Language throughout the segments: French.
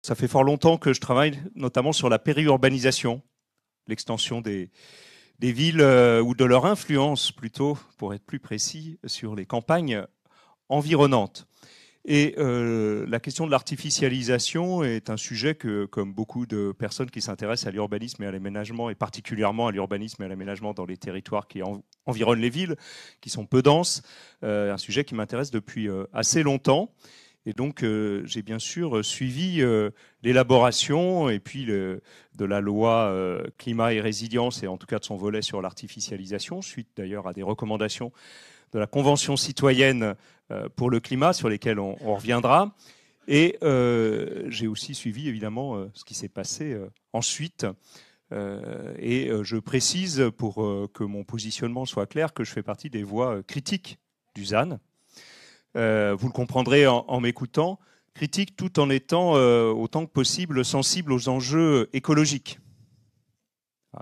Ça fait fort longtemps que je travaille notamment sur la périurbanisation, l'extension des villes ou de leur influence plutôt, pour être plus précis, sur les campagnes environnantes. Et la question de l'artificialisation est un sujet que, comme beaucoup de personnes qui s'intéressent à l'urbanisme et à l'aménagement, et particulièrement à l'urbanisme et à l'aménagement dans les territoires qui environnent les villes, qui sont peu denses, un sujet qui m'intéresse depuis assez longtemps. Et donc, j'ai bien sûr suivi l'élaboration et puis de la loi climat et résilience, et en tout cas de son volet sur l'artificialisation, suite d'ailleurs à des recommandations de la Convention citoyenne pour le climat, sur lesquelles on reviendra. Et j'ai aussi suivi évidemment ce qui s'est passé ensuite. Et je précise, pour que mon positionnement soit clair, que je fais partie des voix critiques du ZAN. Vous le comprendrez en m'écoutant, critique tout en étant autant que possible sensible aux enjeux écologiques.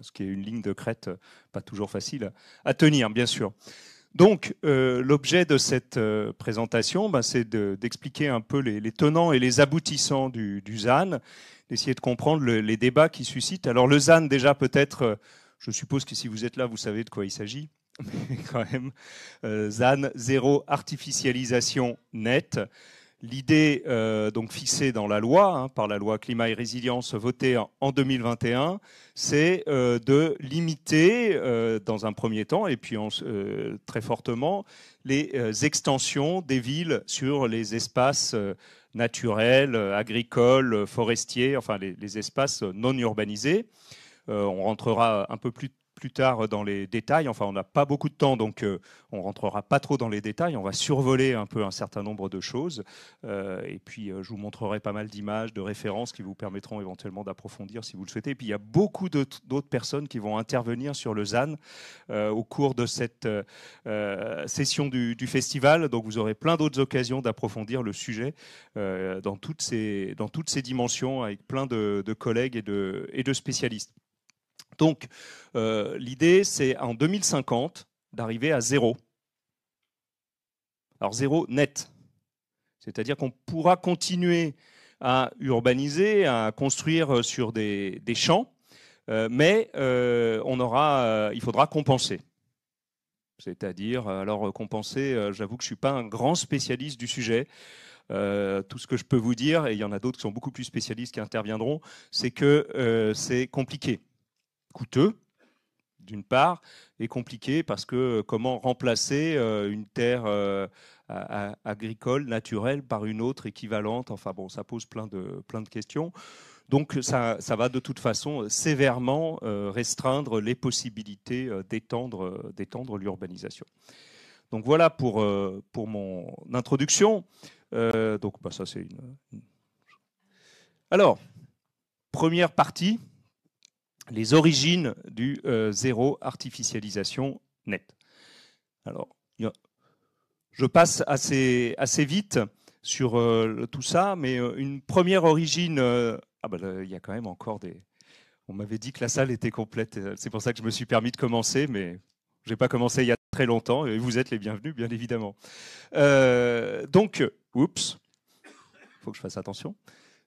Ce qui est une ligne de crête pas toujours facile à tenir, bien sûr. Donc, l'objet de cette présentation, c'est d'expliquer un peu les tenants et les aboutissants du ZAN, d'essayer de comprendre les débats qui suscitent. Alors, le ZAN, déjà, peut-être, je suppose que si vous êtes là, vous savez de quoi il s'agit. Mais quand même, ZAN, zéro artificialisation nette. L'idée donc fixée dans la loi, par la loi climat et résilience votée en 2021, c'est de limiter dans un premier temps et puis très fortement les extensions des villes sur les espaces naturels, agricoles, forestiers, enfin les espaces non urbanisés. On rentrera un peu plus tard dans les détails. Enfin, on n'a pas beaucoup de temps, donc on ne rentrera pas trop dans les détails. On va survoler un peu un certain nombre de choses. Et puis, je vous montrerai pas mal d'images, de références qui vous permettront éventuellement d'approfondir si vous le souhaitez. Et puis, il y a beaucoup d'autres personnes qui vont intervenir sur le ZAN au cours de cette session du festival. Donc, vous aurez plein d'autres occasions d'approfondir le sujet dans toutes ces dimensions avec plein de collègues et de spécialistes. Donc, l'idée, c'est en 2050 d'arriver à zéro. Alors, zéro net. C'est-à-dire qu'on pourra continuer à urbaniser, à construire sur des champs, mais il faudra compenser. C'est-à-dire, alors compenser, j'avoue que je ne suis pas un grand spécialiste du sujet. Tout ce que je peux vous dire, et il y en a d'autres qui sont beaucoup plus spécialistes qui interviendront, c'est que c'est compliqué, coûteux, d'une part, et compliqué parce que comment remplacer une terre agricole, naturelle, par une autre équivalente. Enfin bon, ça pose plein de questions. Donc ça va de toute façon sévèrement restreindre les possibilités d'étendre l'urbanisation. Donc voilà pour mon introduction. Donc ça c'est Alors, première partie, les origines du zéro artificialisation nette. Alors, je passe assez vite sur tout ça, mais une première origine... il y a quand même encore des... On m'avait dit que la salle était complète. C'est pour ça que je me suis permis de commencer, mais je n'ai pas commencé il y a très longtemps, et vous êtes les bienvenus, bien évidemment. Donc, oups, il faut que je fasse attention.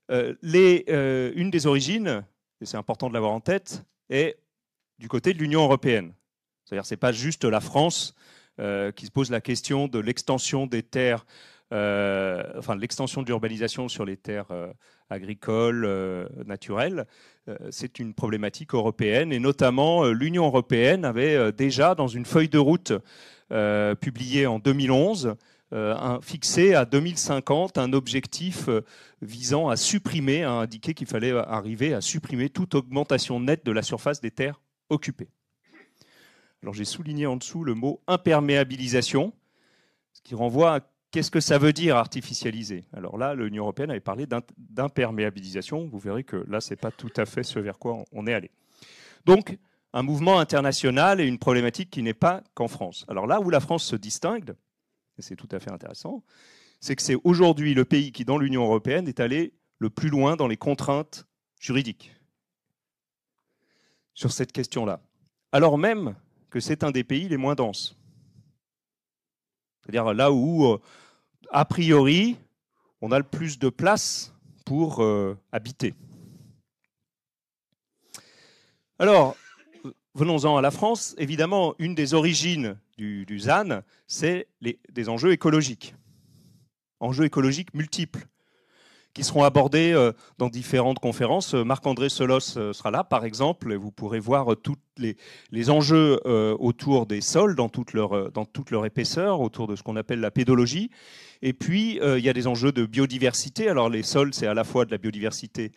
Une des origines, et c'est important de l'avoir en tête, est du côté de l'Union européenne. C'est-à-dire, ce n'est pas juste la France qui se pose la question de l'extension des terres, l'extension de l'urbanisation sur les terres agricoles, naturelles. C'est une problématique européenne, et notamment l'Union européenne avait déjà, dans une feuille de route publiée en 2011, fixé à 2050 un objectif visant à supprimer, à indiquer qu'il fallait arriver à supprimer toute augmentation nette de la surface des terres occupées. Alors j'ai souligné en dessous le mot imperméabilisation, ce qui renvoie à qu'est-ce que ça veut dire artificialiser. Alors là, l'Union européenne avait parlé d'imperméabilisation. Vous verrez que là, ce n'est pas tout à fait ce vers quoi on est allé. Donc, un mouvement international et une problématique qui n'est pas qu'en France. Alors là où la France se distingue, et c'est tout à fait intéressant, c'est que c'est aujourd'hui le pays qui, dans l'Union européenne, est allé le plus loin dans les contraintes juridiques sur cette question-là. Alors même que c'est un des pays les moins denses. C'est-à-dire là où, a priori, on a le plus de place pour habiter. Alors, venons-en à la France. Évidemment, une des origines du ZAN, c'est des enjeux écologiques. Enjeux écologiques multiples, qui seront abordés dans différentes conférences. Marc-André Solos sera là, par exemple, et vous pourrez voir tous les enjeux autour des sols dans toute leur épaisseur, autour de ce qu'on appelle la pédologie. Et puis, il y a des enjeux de biodiversité. Alors, les sols, c'est à la fois de la biodiversité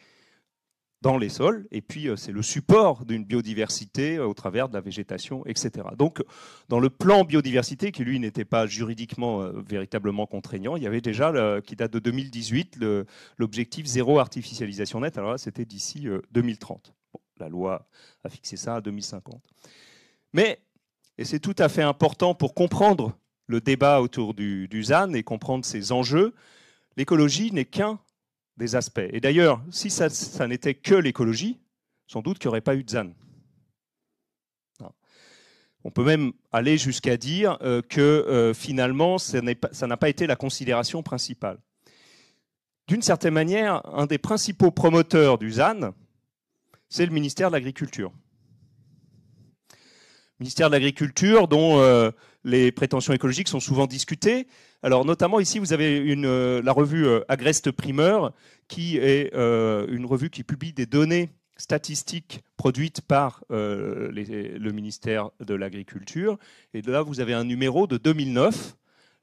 dans les sols, et puis c'est le support d'une biodiversité au travers de la végétation, etc. Donc, dans le plan biodiversité, qui lui n'était pas juridiquement véritablement contraignant, il y avait déjà, qui date de 2018, l'objectif zéro artificialisation nette. Alors là, c'était d'ici 2030. Bon, la loi a fixé ça à 2050. Mais, et c'est tout à fait important pour comprendre le débat autour du ZAN et comprendre ses enjeux, l'écologie n'est qu'un des aspects. Et d'ailleurs, si ça n'était que l'écologie, sans doute qu'il n'y aurait pas eu de ZAN. On peut même aller jusqu'à dire que finalement, ça n'a pas été la considération principale. D'une certaine manière, un des principaux promoteurs du ZAN, c'est le ministère de l'Agriculture. Ministère de l'Agriculture dont les prétentions écologiques sont souvent discutées. Alors notamment ici, vous avez la revue Agreste Primeur, qui est une revue qui publie des données statistiques produites par le ministère de l'Agriculture. Et là, vous avez un numéro de 2009.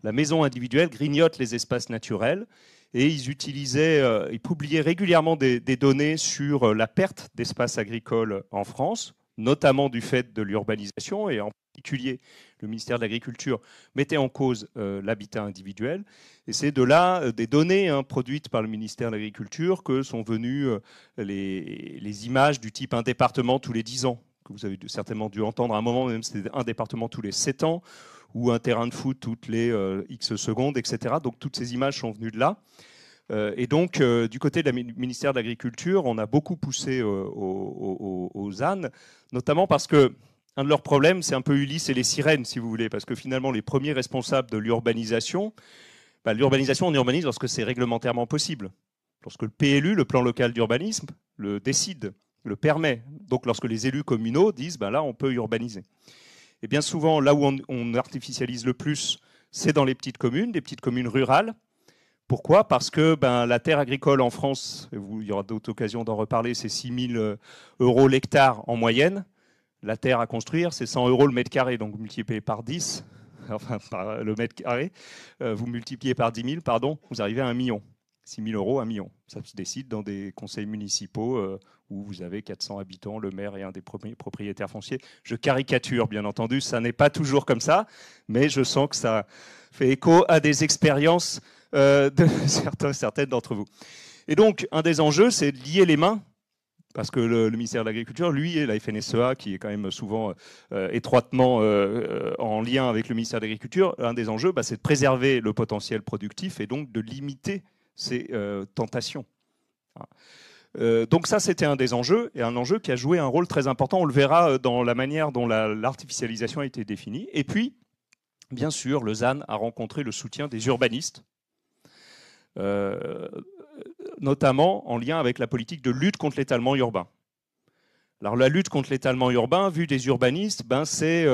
La maison individuelle grignote les espaces naturels. Et ils publiaient régulièrement des données sur la perte d'espaces agricoles en France, notamment du fait de l'urbanisation, et en particulier le ministère de l'Agriculture mettait en cause l'habitat individuel. Et c'est de là, des données produites par le ministère de l'Agriculture, que sont venues les images du type un département tous les 10 ans, que vous avez certainement dû entendre à un moment, même c'était un département tous les 7 ans, ou un terrain de foot toutes les X secondes, etc. Donc toutes ces images sont venues de là. Et donc, du côté du ministère de l'Agriculture, on a beaucoup poussé aux ZAN, notamment parce que un de leurs problèmes, c'est un peu Ulysse et les sirènes, si vous voulez, parce que finalement, les premiers responsables de l'urbanisation, l'urbanisation, on urbanise lorsque c'est réglementairement possible. Lorsque le PLU, le plan local d'urbanisme, le décide, le permet. Donc, lorsque les élus communaux disent, là, on peut urbaniser. Et bien souvent, là où on artificialise le plus, c'est dans les petites communes rurales. Pourquoi ? Parce que la terre agricole en France, il y aura d'autres occasions d'en reparler, c'est 6 000 € l'hectare en moyenne. La terre à construire, c'est 100 € le mètre carré, donc vous multipliez par 10, enfin par le mètre carré, vous multipliez par 10 000, pardon, vous arrivez à 1 million. 6 000 €, 1 million. Ça se décide dans des conseils municipaux où vous avez 400 habitants, le maire et un des propriétaires fonciers. Je caricature, bien entendu, ça n'est pas toujours comme ça, mais je sens que ça fait écho à des expériences de certaines d'entre vous. Et donc, un des enjeux, c'est de lier les mains, parce que le ministère de l'Agriculture, lui, et la FNSEA, qui est quand même souvent étroitement en lien avec le ministère de l'Agriculture, un des enjeux, c'est de préserver le potentiel productif et donc de limiter ces tentations. Donc ça, c'était un des enjeux, et un enjeu qui a joué un rôle très important. On le verra dans la manière dont l'artificialisation a été définie. Et puis, bien sûr, le ZAN a rencontré le soutien des urbanistes, notamment en lien avec la politique de lutte contre l'étalement urbain. Alors la lutte contre l'étalement urbain, vue des urbanistes, c'est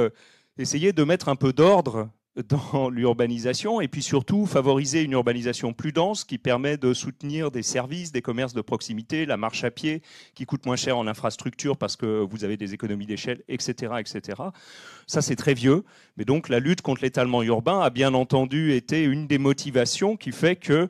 essayer de mettre un peu d'ordre dans l'urbanisation et puis surtout favoriser une urbanisation plus dense qui permet de soutenir des services, des commerces de proximité, la marche à pied qui coûte moins cher en infrastructure parce que vous avez des économies d'échelle, etc., etc. Ça, c'est très vieux. Mais donc, la lutte contre l'étalement urbain a bien entendu été une des motivations qui fait que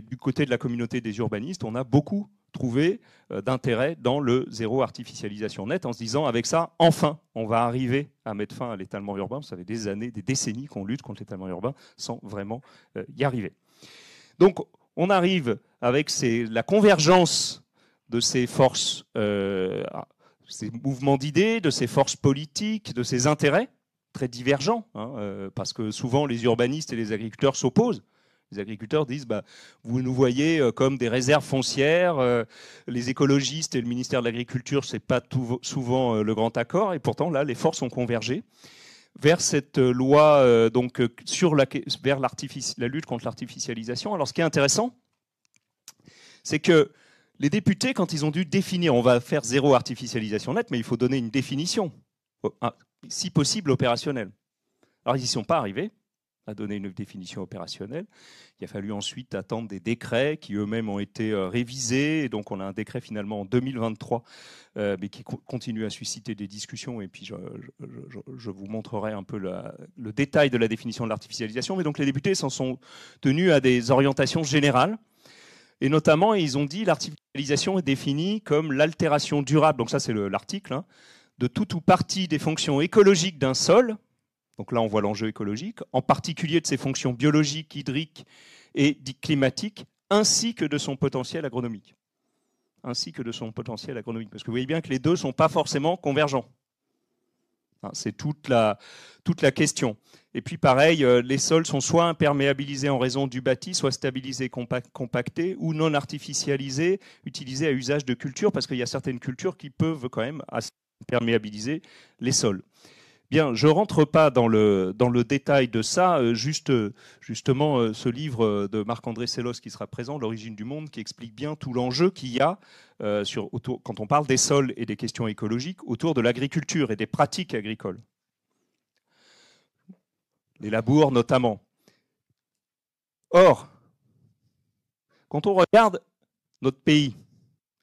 du côté de la communauté des urbanistes, on a beaucoup trouvé d'intérêt dans le zéro artificialisation nette en se disant avec ça, enfin, on va arriver à mettre fin à l'étalement urbain. Ça fait des années, des décennies qu'on lutte contre l'étalement urbain sans vraiment y arriver. Donc, on arrive avec la convergence de ces forces, ces mouvements d'idées, de ces forces politiques, de ces intérêts très divergents, parce que souvent les urbanistes et les agriculteurs s'opposent. Les agriculteurs disent vous nous voyez comme des réserves foncières, les écologistes et le ministère de l'Agriculture, ce n'est pas souvent le grand accord, et pourtant là, les forces ont convergé. vers cette loi donc sur vers la lutte contre l'artificialisation. Alors, ce qui est intéressant, c'est que les députés, quand ils ont dû définir, on va faire zéro artificialisation nette, mais il faut donner une définition, si possible opérationnelle. Alors, ils n'y sont pas arrivés à donner une définition opérationnelle. Il a fallu ensuite attendre des décrets qui eux-mêmes ont été révisés. Et donc, on a un décret finalement en 2023, mais qui continue à susciter des discussions. Et puis, je vous montrerai un peu le détail de la définition de l'artificialisation. Mais donc, les députés s'en sont tenus à des orientations générales. Et notamment, ils ont dit l'artificialisation est définie comme l'altération durable, donc ça c'est l'article, hein, de tout ou partie des fonctions écologiques d'un sol. Donc là, on voit l'enjeu écologique, en particulier de ses fonctions biologiques, hydriques et climatiques, ainsi que de son potentiel agronomique. Ainsi que de son potentiel agronomique. Parce que vous voyez bien que les deux ne sont pas forcément convergents. C'est toute la question. Et puis pareil, les sols sont soit imperméabilisés en raison du bâti, soit stabilisés, compactés, ou non artificialisés, utilisés à usage de culture, parce qu'il y a certaines cultures qui peuvent quand même imperméabiliser les sols. Bien, je ne rentre pas dans le détail de ça, justement ce livre de Marc-André Sellos qui sera présent, L'origine du monde, qui explique bien tout l'enjeu qu'il y a quand on parle des sols et des questions écologiques autour de l'agriculture et des pratiques agricoles. Les labours notamment. Or, quand on regarde notre pays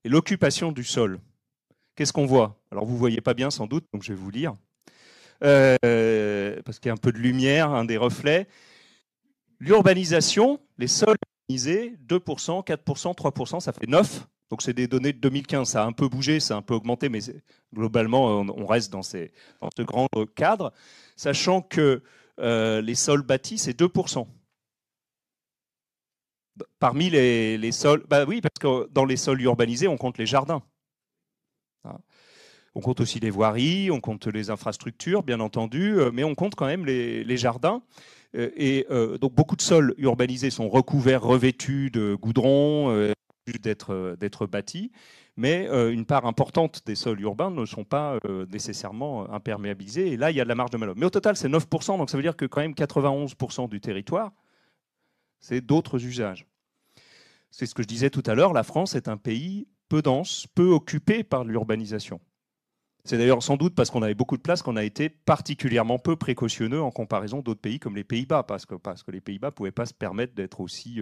et l'occupation du sol, qu'est-ce qu'on voit? Alors vous ne voyez pas bien sans doute, donc je vais vous lire. Parce qu'il y a un peu de lumière, des reflets. L'urbanisation, les sols urbanisés, 2%, 4%, 3%, ça fait 9%. Donc c'est des données de 2015, ça a un peu bougé, ça a un peu augmenté, mais globalement, on reste dans ce grand cadre, sachant que les sols bâtis, c'est 2%. Parmi les sols... Bah oui, parce que dans les sols urbanisés, on compte les jardins. On compte aussi les voiries, on compte les infrastructures, bien entendu, mais on compte quand même les jardins. Donc beaucoup de sols urbanisés sont recouverts, revêtus de goudron, d'être bâtis, mais une part importante des sols urbains ne sont pas nécessairement imperméabilisés. Et là, il y a de la marge de manœuvre. Mais au total, c'est 9%, donc ça veut dire que quand même 91% du territoire, c'est d'autres usages. C'est ce que je disais tout à l'heure, la France est un pays peu dense, peu occupé par l'urbanisation. C'est d'ailleurs sans doute parce qu'on avait beaucoup de place qu'on a été particulièrement peu précautionneux en comparaison d'autres pays comme les Pays-Bas, parce que les Pays-Bas ne pouvaient pas se permettre d'être aussi,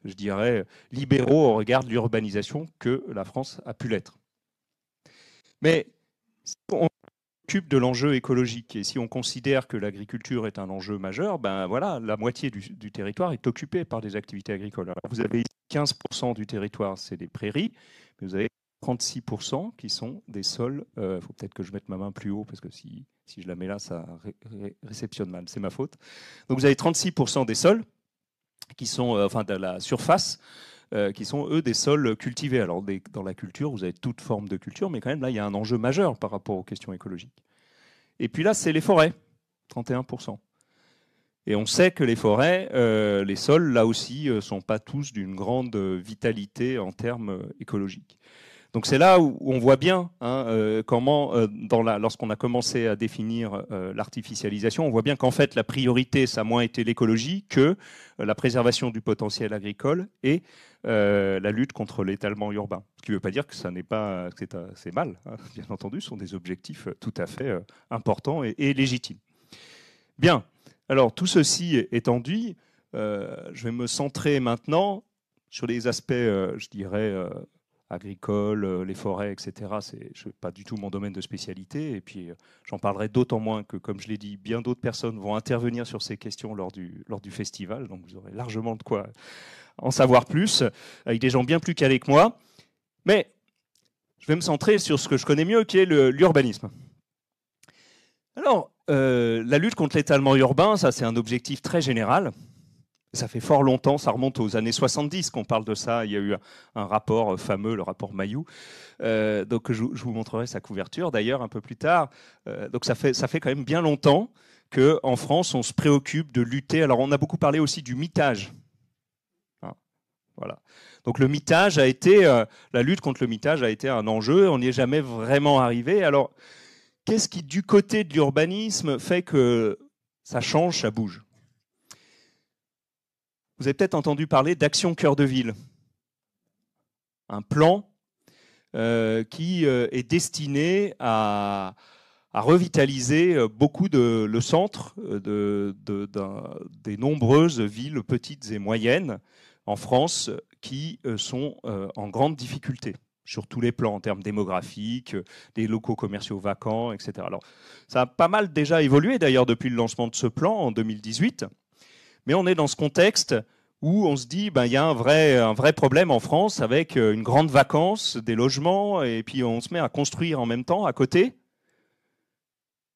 je dirais, libéraux au regard de l'urbanisation que la France a pu l'être. Mais si on s'occupe de l'enjeu écologique et si on considère que l'agriculture est un enjeu majeur, ben voilà, la moitié du territoire est occupée par des activités agricoles. Alors vous avez 15% du territoire, c'est des prairies, mais vous avez 36% qui sont des sols. Il faut peut-être que je mette ma main plus haut parce que si je la mets là, ça réceptionne mal. C'est ma faute. Donc vous avez 36% des sols qui sont, enfin de la surface, qui sont eux des sols cultivés. Alors dans la culture, vous avez toute forme de culture, mais quand même là, il y a un enjeu majeur par rapport aux questions écologiques. Et puis là, c'est les forêts, 31%. Et on sait que les forêts, les sols, là aussi, sont pas tous d'une grande vitalité en termes écologiques. Donc c'est là où on voit bien comment, lorsqu'on a commencé à définir l'artificialisation, on voit bien qu'en fait la priorité, ça a moins été l'écologie que la préservation du potentiel agricole et la lutte contre l'étalement urbain. Ce qui ne veut pas dire que ça n'est pas, c'est mal, hein, bien entendu, ce sont des objectifs tout à fait importants et légitimes. Bien, alors tout ceci étant dit, je vais me centrer maintenant sur les aspects, je dirais, agricoles, les forêts, etc. C'est pas du tout mon domaine de spécialité. Et puis, j'en parlerai d'autant moins que, comme je l'ai dit, bien d'autres personnes vont intervenir sur ces questions lors du festival. Donc, vous aurez largement de quoi en savoir plus, avec des gens bien plus calés que moi. Mais je vais me centrer sur ce que je connais mieux, qui est l'urbanisme. Alors, la lutte contre l'étalement urbain, ça, c'est un objectif très général. Ça fait fort longtemps, ça remonte aux années 70 qu'on parle de ça. Il y a eu un rapport fameux, le rapport Mayou. Donc je vous montrerai sa couverture d'ailleurs un peu plus tard. Donc ça fait quand même bien longtemps qu'en France, on se préoccupe de lutter. Alors on a beaucoup parlé aussi du mitage. Voilà. Donc le mitage a été, la lutte contre le mitage a été un enjeu. On n'y est jamais vraiment arrivé. Alors qu'est-ce qui, du côté de l'urbanisme, fait que ça change, ça bouge? Vous avez peut-être entendu parler d'Action Cœur de Ville, un plan qui est destiné à revitaliser beaucoup le centre des nombreuses villes petites et moyennes en France qui sont en grande difficulté sur tous les plans, en termes démographiques, des locaux commerciaux vacants, etc. Alors, ça a pas mal déjà évolué d'ailleurs depuis le lancement de ce plan en 2018, mais on est dans ce contexte où on se dit il y a un vrai problème en France avec une grande vacance des logements, et puis on se met à construire en même temps à côté,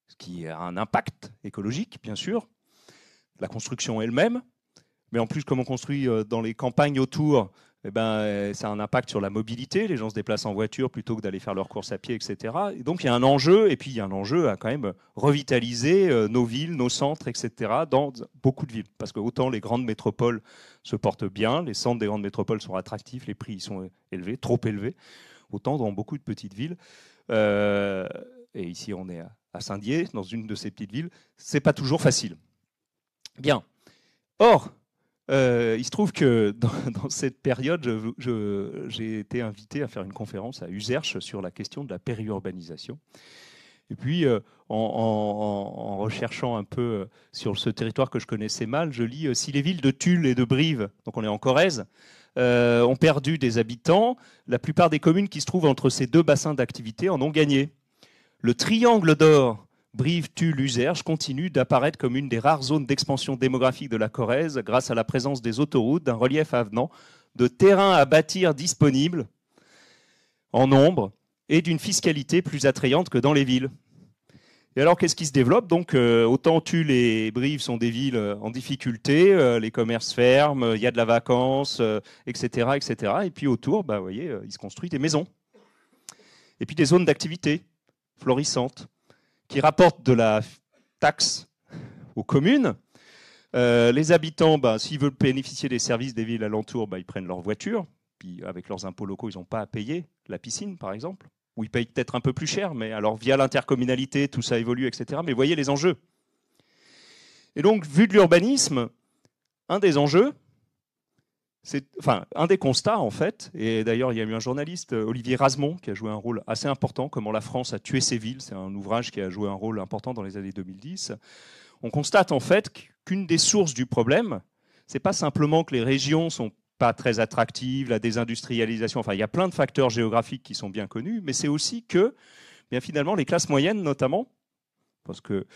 ce qui a un impact écologique, bien sûr, la construction elle-même, mais en plus, comme on construit dans les campagnes autour, ça a un impact sur la mobilité. Les gens se déplacent en voiture plutôt que d'aller faire leurs courses à pied, etc. Et donc, il y a un enjeu, et puis il y a un enjeu à quand même revitaliser nos villes, nos centres, etc., dans beaucoup de villes. Parce que autant les grandes métropoles se portent bien, les centres des grandes métropoles sont attractifs, les prix y sont élevés, trop élevés, autant dans beaucoup de petites villes. Et ici, on est à Saint-Dié, dans une de ces petites villes, c'est pas toujours facile. Bien. Or, il se trouve que dans cette période, j'ai été invité à faire une conférence à Uzerche sur la question de la périurbanisation. Et puis, en recherchant un peu sur ce territoire que je connaissais mal, je lis si les villes de Tulle et de Brive, donc on est en Corrèze, ont perdu des habitants, la plupart des communes qui se trouvent entre ces deux bassins d'activité en ont gagné. Le triangle d'or Brive, Tulle, Uzerche continue d'apparaître comme une des rares zones d'expansion démographique de la Corrèze grâce à la présence des autoroutes, d'un relief avenant, de terrains à bâtir disponibles en nombre et d'une fiscalité plus attrayante que dans les villes. Et alors, qu'est-ce qui se développe? Donc, autant Tulle et Brive sont des villes en difficulté, les commerces ferment, il y a de la vacance, etc., etc. Et puis autour, vous voyez, il se construit des maisons. Et puis des zones d'activité florissantes qui rapportent de la taxe aux communes. Les habitants, s'ils veulent bénéficier des services des villes alentours, ils prennent leur voiture. Puis avec leurs impôts locaux, ils n'ont pas à payer la piscine, par exemple. Ou ils payent peut-être un peu plus cher, mais alors via l'intercommunalité, tout ça évolue, etc. Mais voyez les enjeux. Et donc, vu de l'urbanisme, un des enjeux, un des constats, en fait, et d'ailleurs, il y a eu un journaliste, Olivier Rasmont, qui a joué un rôle assez important, comment la France a tué ses villes. C'est un ouvrage qui a joué un rôle important dans les années 2010. On constate, en fait, qu'une des sources du problème, c'est pas simplement que les régions sont pas très attractives, la désindustrialisation, il y a plein de facteurs géographiques qui sont bien connus, mais c'est aussi que, finalement, les classes moyennes, notamment, parce que,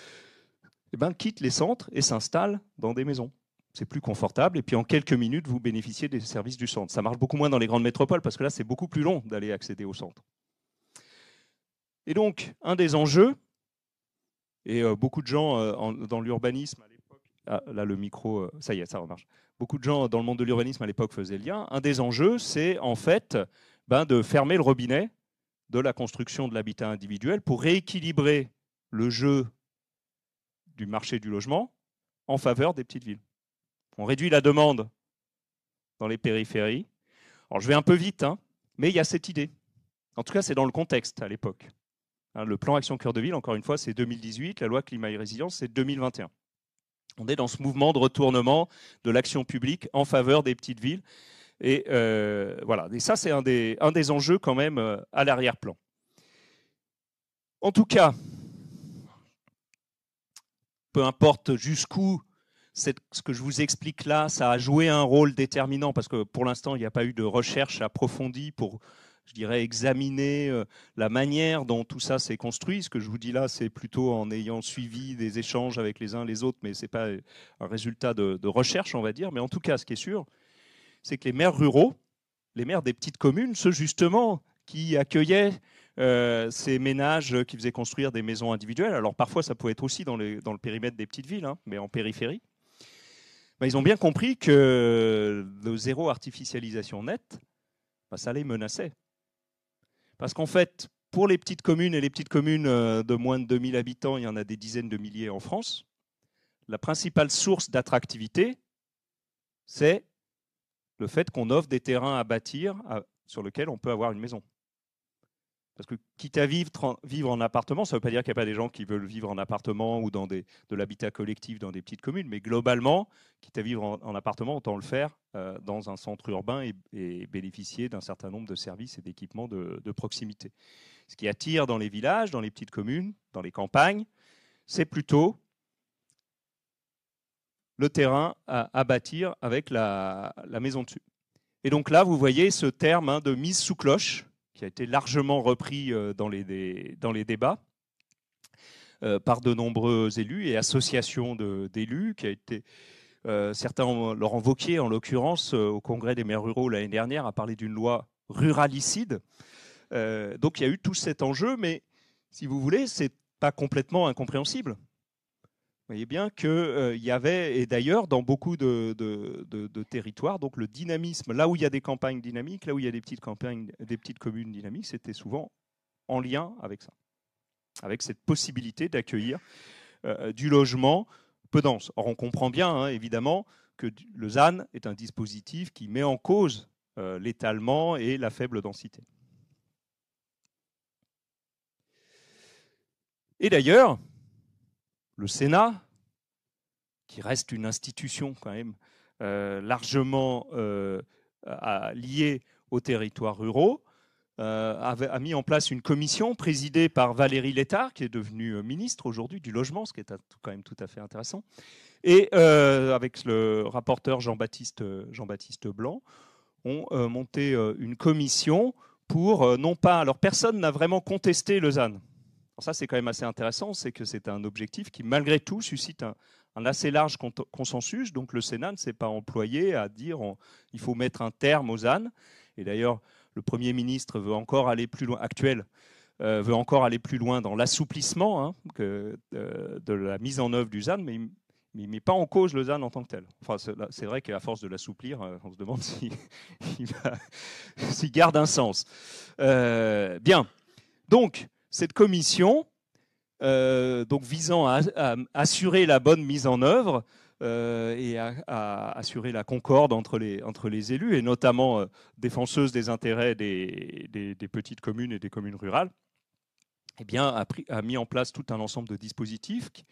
quittent les centres et s'installent dans des maisons. C'est plus confortable, et puis en quelques minutes, vous bénéficiez des services du centre. Ça marche beaucoup moins dans les grandes métropoles, parce que là, c'est beaucoup plus long d'aller accéder au centre. Et donc, un des enjeux, et beaucoup de gens dans l'urbanisme à l'époque, là le micro, ça y est, ça remarche. Beaucoup de gens dans le monde de l'urbanisme à l'époque faisaient le lien. Un des enjeux, c'est en fait de fermer le robinet de la construction de l'habitat individuel pour rééquilibrer le jeu du marché du logement en faveur des petites villes. On réduit la demande dans les périphéries. Alors je vais un peu vite, mais il y a cette idée. En tout cas, c'est dans le contexte à l'époque. Le plan Action Cœur de Ville, encore une fois, c'est 2018. La loi Climat et Résilience, c'est 2021. On est dans ce mouvement de retournement de l'action publique en faveur des petites villes. Et voilà. Et ça, c'est un des enjeux quand même à l'arrière-plan. En tout cas, peu importe jusqu'où ce que je vous explique là, ça a joué un rôle déterminant, parce que pour l'instant, il n'y a pas eu de recherche approfondie pour, je dirais, examiner la manière dont tout ça s'est construit. Ce que je vous dis là, c'est plutôt en ayant suivi des échanges avec les uns les autres, mais ce n'est pas un résultat de recherche, on va dire. Mais en tout cas, ce qui est sûr, c'est que les maires ruraux, les maires des petites communes, ceux justement qui accueillaient ces ménages qui faisaient construire des maisons individuelles, alors parfois ça pouvait être aussi dans le périmètre des petites villes, mais en périphérie, ils ont bien compris que le zéro artificialisation nette, ça les menaçait. Parce qu'en fait, pour les petites communes et les petites communes de moins de 2000 habitants, il y en a des dizaines de milliers en France, la principale source d'attractivité, c'est le fait qu'on offre des terrains à bâtir sur lesquels on peut avoir une maison. Parce que quitte à vivre en appartement, ça ne veut pas dire qu'il n'y a pas des gens qui veulent vivre en appartement ou dans de l'habitat collectif dans des petites communes, mais globalement, quitte à vivre en appartement, autant le faire dans un centre urbain et bénéficier d'un certain nombre de services et d'équipements de proximité. Ce qui attire dans les villages, dans les petites communes, dans les campagnes, c'est plutôt le terrain à bâtir avec la maison dessus. Et donc là, vous voyez ce terme de mise sous cloche, qui a été largement repris dans les débats par de nombreux élus et associations d'élus, qui a été certains, Laurent Wauquiez en l'occurrence, au Congrès des maires ruraux l'année dernière, a parlé d'une loi ruralicide. Donc il y a eu tout cet enjeu, mais si vous voulez, c'est pas complètement incompréhensible. Vous voyez bien qu'il y avait, et d'ailleurs dans beaucoup de territoires, donc le dynamisme, là où il y a des campagnes dynamiques, là où il y a des petites communes dynamiques, c'était souvent en lien avec ça, avec cette possibilité d'accueillir du logement peu dense. Or on comprend bien, évidemment, que le ZAN est un dispositif qui met en cause l'étalement et la faible densité. Et d'ailleurs, le Sénat, qui reste une institution quand même largement liée aux territoires ruraux, a mis en place une commission présidée par Valérie Létard, qui est devenue ministre aujourd'hui du logement, ce qui est quand même tout à fait intéressant, et avec le rapporteur Jean-Baptiste Blanc, ont monté une commission pour non pas... Alors personne n'a vraiment contesté le ZAN. Alors ça, c'est quand même assez intéressant, c'est que c'est un objectif qui, malgré tout, suscite un assez large consensus. Donc le Sénat ne s'est pas employé à dire il faut mettre un terme aux ZAN. Et d'ailleurs, le Premier ministre veut encore aller plus loin, veut encore aller plus loin dans l'assouplissement de la mise en œuvre du ZAN, mais il ne met pas en cause le ZAN en tant que tel. Enfin, c'est vrai qu'à force de l'assouplir, on se demande s'il garde un sens. Bien. Donc, cette commission, donc visant à assurer la bonne mise en œuvre et à assurer la concorde entre les élus, et notamment défenseuse des intérêts des petites communes et des communes rurales, eh bien, a mis en place tout un ensemble de dispositifs qui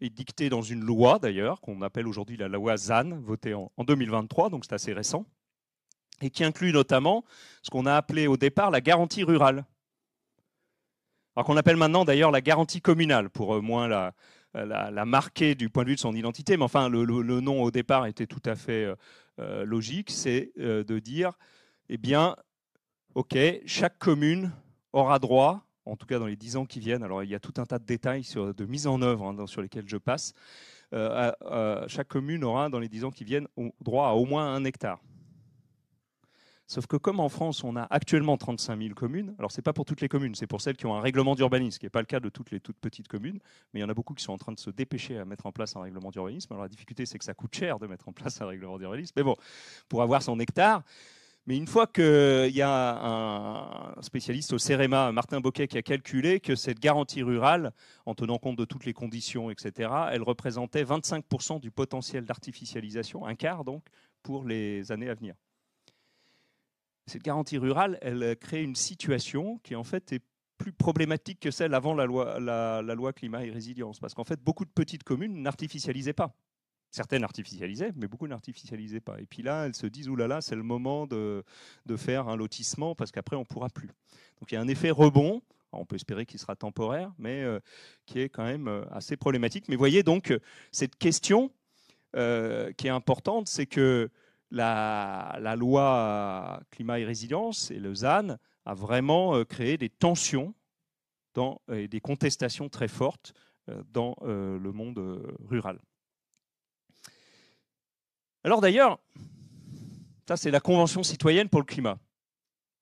est dicté dans une loi, d'ailleurs, qu'on appelle aujourd'hui la loi ZAN, votée en 2023, donc c'est assez récent, et qui inclut notamment ce qu'on a appelé au départ la garantie rurale. Alors qu'on appelle maintenant d'ailleurs la garantie communale, pour moins la marquer du point de vue de son identité, mais enfin le nom au départ était tout à fait logique, c'est de dire, eh bien, ok, chaque commune aura droit, en tout cas dans les 10 ans qui viennent, alors il y a tout un tas de détails de mise en œuvre sur lesquels je passe, chaque commune aura dans les 10 ans qui viennent droit à au moins 1 hectare. Sauf que comme en France, on a actuellement 35 000 communes, alors ce n'est pas pour toutes les communes, c'est pour celles qui ont un règlement d'urbanisme, ce qui n'est pas le cas de toutes les toutes petites communes, mais il y en a beaucoup qui sont en train de se dépêcher à mettre en place un règlement d'urbanisme. Alors la difficulté, c'est que ça coûte cher de mettre en place un règlement d'urbanisme, mais bon, pour avoir son hectare. Mais une fois qu'il y a un spécialiste au CEREMA, Martin Boquet, qui a calculé que cette garantie rurale, en tenant compte de toutes les conditions, etc., elle représentait 25% du potentiel d'artificialisation, un quart donc, pour les années à venir. Cette garantie rurale, elle crée une situation qui en fait est plus problématique que celle avant la loi climat et résilience. Parce qu'en fait, beaucoup de petites communes n'artificialisaient pas. Certaines artificialisaient, mais beaucoup n'artificialisaient pas. Et puis là, elles se disent, oulala, c'est le moment de faire un lotissement, parce qu'après, on ne pourra plus. Donc il y a un effet rebond, alors, on peut espérer qu'il sera temporaire, mais qui est quand même assez problématique. Mais voyez donc, cette question qui est importante, c'est que la loi climat et résilience et le ZAN a vraiment créé des tensions et des contestations très fortes dans le monde rural. Alors d'ailleurs, ça c'est la Convention citoyenne pour le climat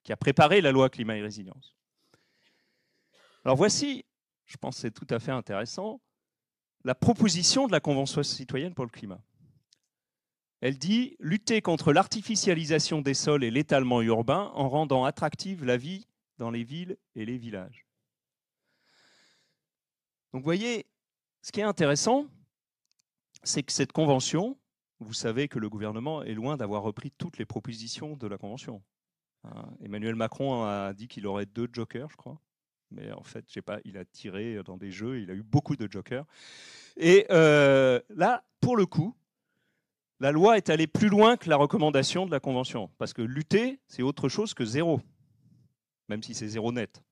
qui a préparé la loi climat et résilience. Alors voici, je pense que c'est tout à fait intéressant, la proposition de la Convention citoyenne pour le climat. Elle dit « Lutter contre l'artificialisation des sols et l'étalement urbain en rendant attractive la vie dans les villes et les villages. » Donc vous voyez, ce qui est intéressant, c'est que cette convention, vous savez que le gouvernement est loin d'avoir repris toutes les propositions de la convention. Emmanuel Macron a dit qu'il aurait 2 jokers, je crois. mais en fait, je sais pas, il a tiré dans des jeux, il a eu beaucoup de jokers. Et là, pour le coup, la loi est allée plus loin que la recommandation de la Convention, parce que lutter, c'est autre chose que zéro, même si c'est zéro net.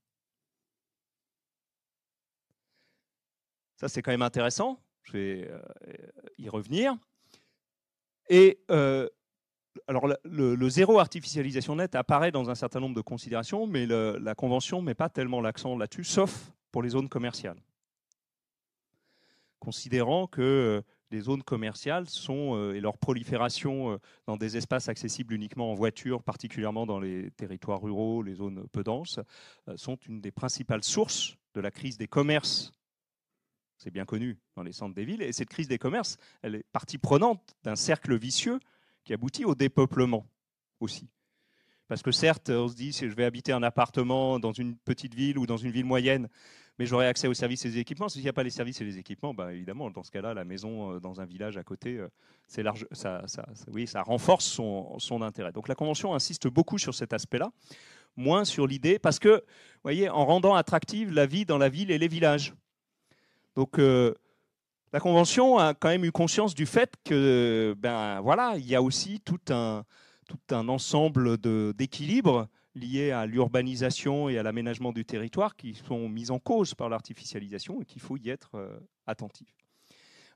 Ça, c'est quand même intéressant, je vais y revenir. Et alors, le zéro artificialisation nette apparaît dans un certain nombre de considérations, mais la Convention ne met pas tellement l'accent là-dessus, sauf pour les zones commerciales. Considérant que les zones commerciales sont, et leur prolifération dans des espaces accessibles uniquement en voiture, particulièrement dans les territoires ruraux, les zones peu denses, sont une des principales sources de la crise des commerces. C'est bien connu dans les centres des villes. Et cette crise des commerces, elle est partie prenante d'un cercle vicieux qui aboutit au dépeuplement aussi. Parce que certes, on se dit, si je vais habiter un appartement dans une petite ville ou dans une ville moyenne, mais j'aurai accès aux services et aux équipements. S'il n'y a pas les services et les équipements, bah, évidemment, dans ce cas-là, la maison dans un village à côté, c'est large, oui, ça renforce son intérêt. Donc la Convention insiste beaucoup sur cet aspect-là, moins sur l'idée, parce que, vous voyez, en rendant attractive la vie dans la ville et les villages. Donc la Convention a quand même eu conscience du fait que, ben voilà, il y a aussi tout un ensemble d'équilibres liés à l'urbanisation et à l'aménagement du territoire qui sont mis en cause par l'artificialisation et qu'il faut y être attentif.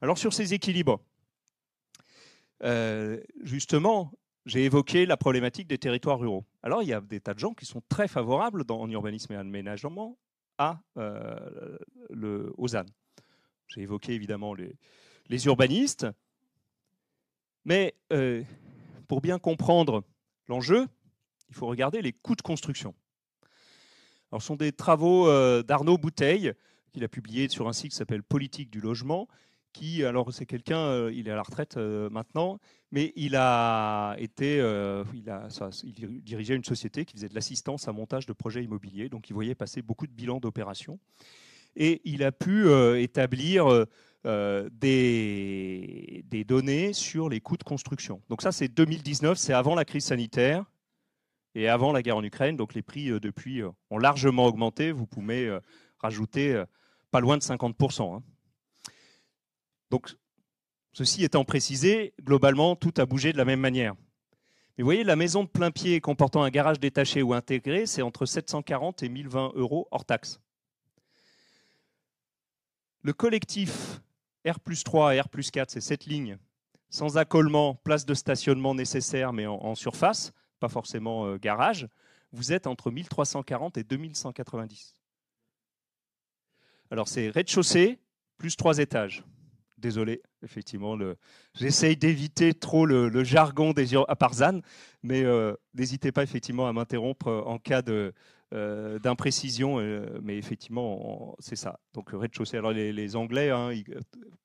Alors sur ces équilibres, justement, j'ai évoqué la problématique des territoires ruraux. Alors il y a des tas de gens qui sont très favorables en urbanisme et aménagement aux ZAN. J'ai évoqué évidemment les urbanistes, mais pour bien comprendre l'enjeu, il faut regarder les coûts de construction. Alors, ce sont des travaux d'Arnaud Bouteille, qu'il a publié sur un site qui s'appelle Politique du logement, qui, alors c'est quelqu'un, il est à la retraite maintenant, mais il dirigeait une société qui faisait de l'assistance à montage de projets immobiliers, donc il voyait passer beaucoup de bilans d'opérations. Et il a pu établir des données sur les coûts de construction. Donc ça, c'est 2019, c'est avant la crise sanitaire et avant la guerre en Ukraine. Donc les prix, depuis, ont largement augmenté. Vous pouvez rajouter pas loin de 50%. Hein. Donc, ceci étant précisé, globalement, tout a bougé de la même manière. Mais vous voyez, la maison de plein pied comportant un garage détaché ou intégré, c'est entre 740 et 1020 euros hors taxe. Le collectif R+3 et R+4, c'est cette ligne, sans accolement, place de stationnement nécessaire, mais en surface, pas forcément garage, vous êtes entre 1340 et 2190. Alors c'est rez-de-chaussée, plus 3 étages. Désolé, effectivement, j'essaye d'éviter trop le jargon des Aparzan, mais n'hésitez pas effectivement à m'interrompre en cas d'imprécision, mais effectivement, c'est ça. Donc rez-de-chaussée. Alors les Anglais,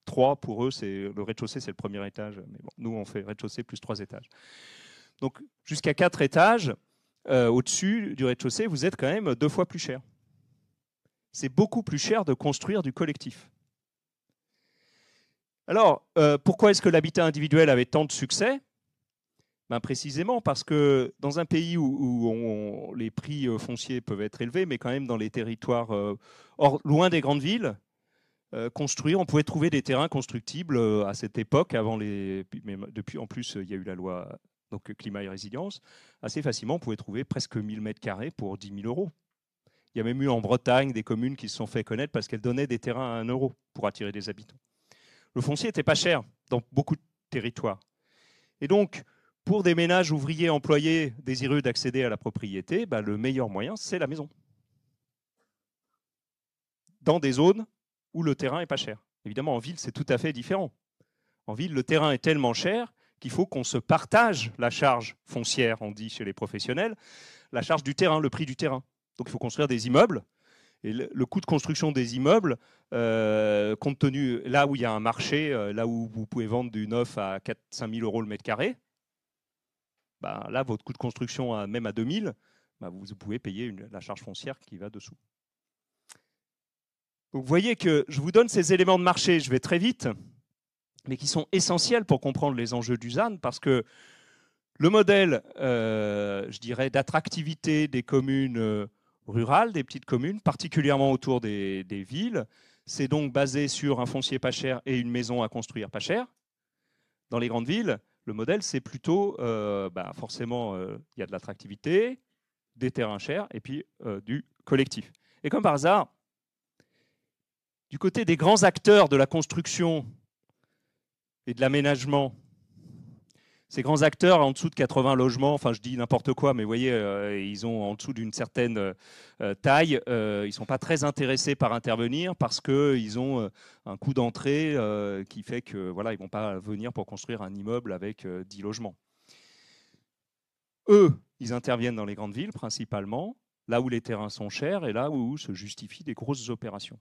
3 pour eux, le rez-de-chaussée, c'est le premier étage. Mais bon, nous, on fait rez-de-chaussée plus 3 étages. Donc jusqu'à 4 étages, au-dessus du rez-de-chaussée, vous êtes quand même 2 fois plus cher. C'est beaucoup plus cher de construire du collectif. Alors, pourquoi est-ce que l'habitat individuel avait tant de succès ? Ben, précisément parce que dans un pays où les prix fonciers peuvent être élevés, mais quand même dans les territoires loin des grandes villes, on pouvait trouver des terrains constructibles à cette époque, mais depuis, en plus, il y a eu la loi donc, climat et résilience, assez facilement, on pouvait trouver presque 1000 mètres carrés pour 10 000 euros. Il y a même eu en Bretagne des communes qui se sont fait connaître parce qu'elles donnaient des terrains à 1 euro pour attirer des habitants. Le foncier n'était pas cher dans beaucoup de territoires. Et donc, pour des ménages ouvriers employés désireux d'accéder à la propriété, le meilleur moyen, c'est la maison. Dans des zones où le terrain n'est pas cher. Évidemment, en ville, c'est tout à fait différent. En ville, le terrain est tellement cher qu'il faut qu'on se partage la charge foncière, on dit chez les professionnels, la charge du terrain, le prix du terrain. Donc, il faut construire des immeubles. Et le coût de construction des immeubles, compte tenu là où il y a un marché, là où vous pouvez vendre du neuf à 4-5 000 euros le mètre carré, là, votre coût de construction, même à 2 000, vous pouvez payer la charge foncière qui va dessous. Donc, vous voyez que je vous donne ces éléments de marché, je vais très vite, mais qui sont essentiels pour comprendre les enjeux du ZAN, parce que le modèle, je dirais, d'attractivité des communes rurales, des petites communes, particulièrement autour des villes. C'est donc basé sur un foncier pas cher et une maison à construire pas cher. Dans les grandes villes, le modèle, c'est plutôt, forcément, il y a de l'attractivité, des terrains chers et puis du collectif. Et comme par hasard, du côté des grands acteurs de la construction et de l'aménagement, ces grands acteurs en dessous de 80 logements, enfin je dis n'importe quoi, mais vous voyez, ils ont en dessous d'une certaine taille, ils ne sont pas très intéressés par intervenir parce qu'ils ont un coût d'entrée qui fait que voilà, ils ne vont pas venir pour construire un immeuble avec 10 logements. Eux, ils interviennent dans les grandes villes principalement, là où les terrains sont chers et là où se justifient des grosses opérations.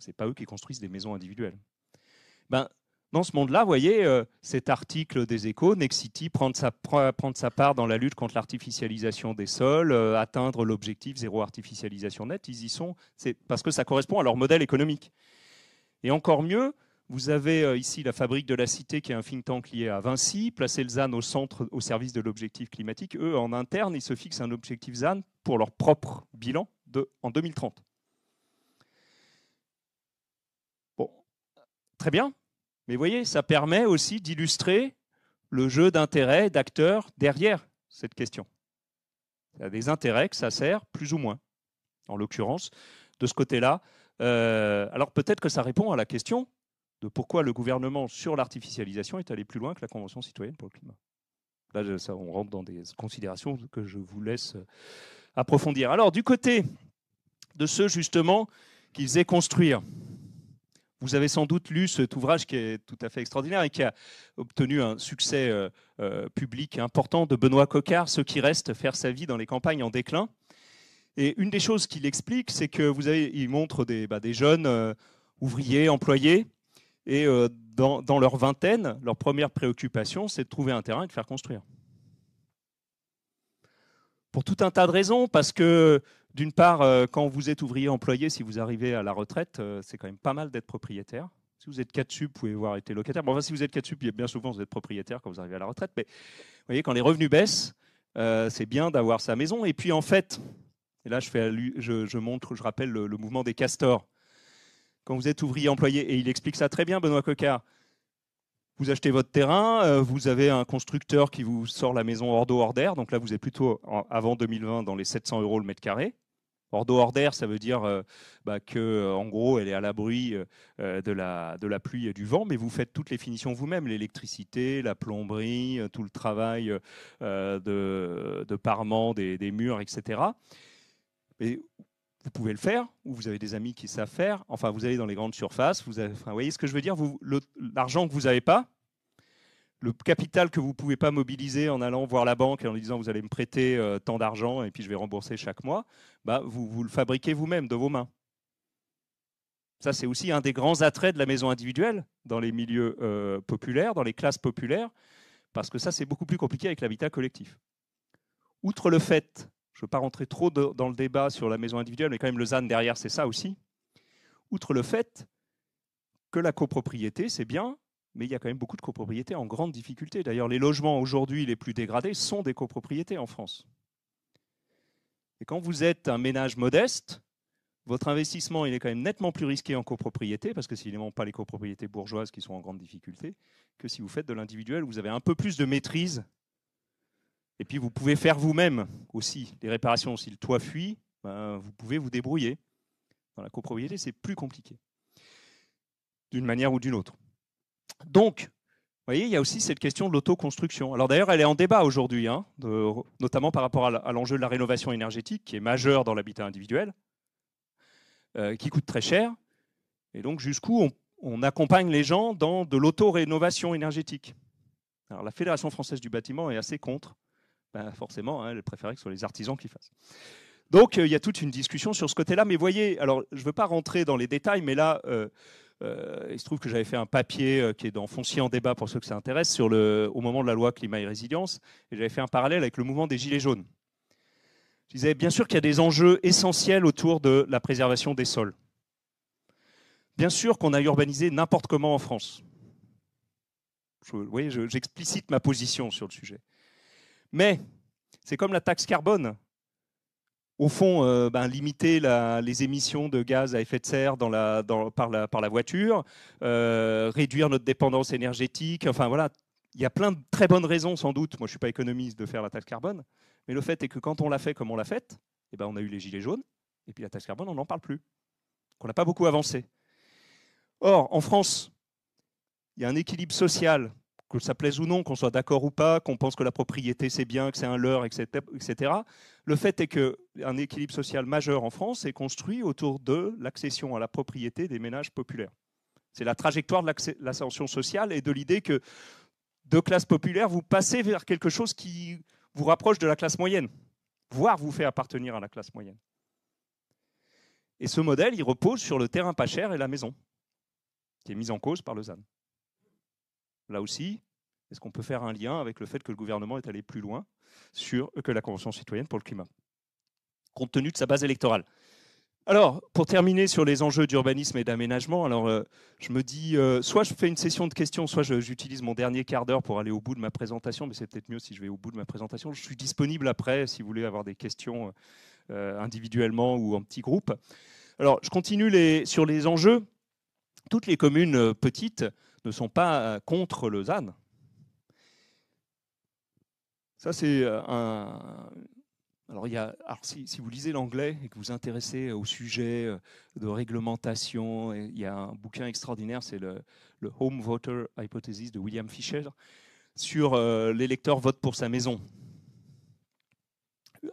Ce n'est pas eux qui construisent des maisons individuelles. Dans ce monde-là, vous voyez, cet article des Échos, Nexity, prendre sa part dans la lutte contre l'artificialisation des sols, atteindre l'objectif zéro artificialisation nette, ils y sont, c'est parce que ça correspond à leur modèle économique. Et encore mieux, vous avez ici la Fabrique de la Cité, qui est un think tank lié à Vinci, placer le ZAN au centre, au service de l'objectif climatique. Eux, en interne, ils se fixent un objectif ZAN pour leur propre bilan en 2030. Bon, très bien. Mais vous voyez, ça permet aussi d'illustrer le jeu d'intérêts d'acteurs derrière cette question. Il y a des intérêts que ça sert plus ou moins. En l'occurrence, de ce côté-là, alors peut-être que ça répond à la question de pourquoi le gouvernement sur l'artificialisation est allé plus loin que la Convention citoyenne pour le climat. Là, ça, on rentre dans des considérations que je vous laisse approfondir. Alors, du côté de ceux, justement, qui faisaient construire, vous avez sans doute lu cet ouvrage qui est tout à fait extraordinaire et qui a obtenu un succès public important de Benoît Coquart, Ceux qui restent faire sa vie dans les campagnes en déclin. Et une des choses qu'il explique, c'est que il montre des jeunes ouvriers, employés, et dans leur vingtaine, leur première préoccupation, c'est de trouver un terrain et de faire construire. Pour tout un tas de raisons, parce que d'une part, quand vous êtes ouvrier employé, si vous arrivez à la retraite, c'est quand même pas mal d'être propriétaire. Si vous êtes 4 sup, vous pouvez avoir été locataire. Bon, enfin, si vous êtes 4 sup, bien souvent, vous êtes propriétaire quand vous arrivez à la retraite. Mais vous voyez, quand les revenus baissent, c'est bien d'avoir sa maison. Et puis, en fait, et là, je rappelle le mouvement des castors. Quand vous êtes ouvrier employé, et il explique ça très bien, Benoît Coquart, vous achetez votre terrain, vous avez un constructeur qui vous sort la maison hors d'eau, hors d'air. Donc là, vous êtes plutôt, avant 2020, dans les 700 € le mètre carré. Hors d'eau, hors d'air, ça veut dire qu'en gros, elle est à l'abri de la pluie et du vent, mais vous faites toutes les finitions vous-même, l'électricité, la plomberie, tout le travail de parement des murs, etc. Et vous pouvez le faire, ou vous avez des amis qui savent faire. Enfin, vous allez dans les grandes surfaces. Vous voyez ce que je veux dire, l'argent que vous n'avez pas, le capital que vous ne pouvez pas mobiliser en allant voir la banque et en lui disant vous allez me prêter tant d'argent et puis je vais rembourser chaque mois, vous le fabriquez vous-même de vos mains. Ça, c'est aussi un des grands attraits de la maison individuelle dans les milieux populaires, dans les classes populaires, parce que ça, c'est beaucoup plus compliqué avec l'habitat collectif. Outre le fait, je ne veux pas rentrer trop dans le débat sur la maison individuelle, mais quand même le ZAN derrière, c'est ça aussi. Outre le fait que la copropriété, c'est bien, mais il y a quand même beaucoup de copropriétés en grande difficulté. D'ailleurs, les logements aujourd'hui les plus dégradés sont des copropriétés en France. Et quand vous êtes un ménage modeste, votre investissement il est quand même nettement plus risqué en copropriété, parce que c'est évidemment pas les copropriétés bourgeoises qui sont en grande difficulté, que si vous faites de l'individuel, vous avez un peu plus de maîtrise. Et puis vous pouvez faire vous-même aussi les réparations. Si le toit fuit, vous pouvez vous débrouiller. Dans la copropriété, c'est plus compliqué, d'une manière ou d'une autre. Donc, vous voyez, il y a aussi cette question de l'autoconstruction. Alors d'ailleurs, elle est en débat aujourd'hui, notamment par rapport à l'enjeu de la rénovation énergétique, qui est majeur dans l'habitat individuel, qui coûte très cher. Et donc, jusqu'où on accompagne les gens dans de l'auto-rénovation énergétique. Alors la Fédération française du bâtiment est assez contre. Forcément, elle préférait que ce soit les artisans qui fassent. Donc, il y a toute une discussion sur ce côté-là. Mais voyez, alors, je ne veux pas rentrer dans les détails, mais là, il se trouve que j'avais fait un papier qui est dans Foncier en débat, pour ceux que ça intéresse, au moment de la loi Climat et Résilience, et j'avais fait un parallèle avec le mouvement des Gilets jaunes. Je disais, bien sûr qu'il y a des enjeux essentiels autour de la préservation des sols. Bien sûr qu'on a urbanisé n'importe comment en France. Vous voyez, j'explicite ma position sur le sujet. Mais c'est comme la taxe carbone. au fond, limiter les émissions de gaz à effet de serre par la voiture, réduire notre dépendance énergétique. Enfin voilà, il y a plein de très bonnes raisons sans doute. Moi, je ne suis pas économiste de faire la taxe carbone, mais le fait est que quand on l'a fait comme on l'a fait, eh ben, on a eu les gilets jaunes, et puis la taxe carbone, on n'en parle plus. On n'a pas beaucoup avancé. Or, en France, il y a un équilibre social, que ça plaise ou non, qu'on soit d'accord ou pas, qu'on pense que la propriété c'est bien, que c'est un leurre, etc. Le fait est qu'un équilibre social majeur en France est construit autour de l'accession à la propriété des ménages populaires. C'est la trajectoire de l'ascension sociale et de l'idée que de classe populaire, vous passez vers quelque chose qui vous rapproche de la classe moyenne, voire vous fait appartenir à la classe moyenne. Et ce modèle, il repose sur le terrain pas cher et la maison, qui est mise en cause par le ZAN. Là aussi, est-ce qu'on peut faire un lien avec le fait que le gouvernement est allé plus loin que la Convention citoyenne pour le climat, compte tenu de sa base électorale? Alors, pour terminer sur les enjeux d'urbanisme et d'aménagement, je me dis, soit je fais une session de questions, soit j'utilise mon dernier quart d'heure pour aller au bout de ma présentation, mais c'est peut-être mieux si je vais au bout de ma présentation. Je suis disponible après si vous voulez avoir des questions individuellement ou en petits groupes. Alors, je continue sur les enjeux. Toutes les communes petites ne sont pas contre le ZAN. Ça, c'est Alors, si vous lisez l'anglais et que vous vous intéressez au sujet de réglementation, il y a un bouquin extraordinaire, c'est le Home Voter Hypothesis de William Fisher, sur l'électeur vote pour sa maison.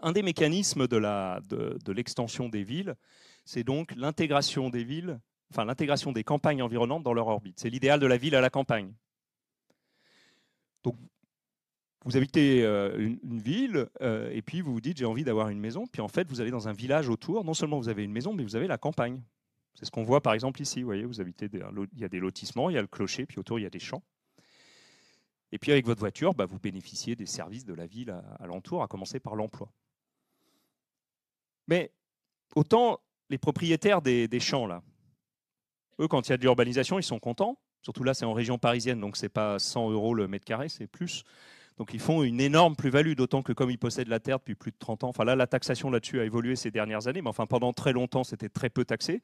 Un des mécanismes de l'extension des villes, c'est donc l'intégration des villes, enfin l'intégration des campagnes environnantes dans leur orbite. C'est l'idéal de la ville à la campagne. Donc, vous habitez une ville et puis vous vous dites j'ai envie d'avoir une maison. Puis en fait, vous allez dans un village autour. Non seulement vous avez une maison, mais vous avez la campagne. C'est ce qu'on voit par exemple ici. Vous voyez, il y a des lotissements, il y a le clocher, puis autour il y a des champs. Et puis avec votre voiture, vous bénéficiez des services de la ville alentour, à commencer par l'emploi. Mais autant les propriétaires des champs là, eux quand il y a de l'urbanisation, ils sont contents. Surtout là, c'est en région parisienne, donc c'est pas 100 € le mètre carré, c'est plus. Donc ils font une énorme plus-value, d'autant que comme ils possèdent la terre depuis plus de 30 ans, enfin là la taxation là-dessus a évolué ces dernières années, mais enfin pendant très longtemps c'était très peu taxé.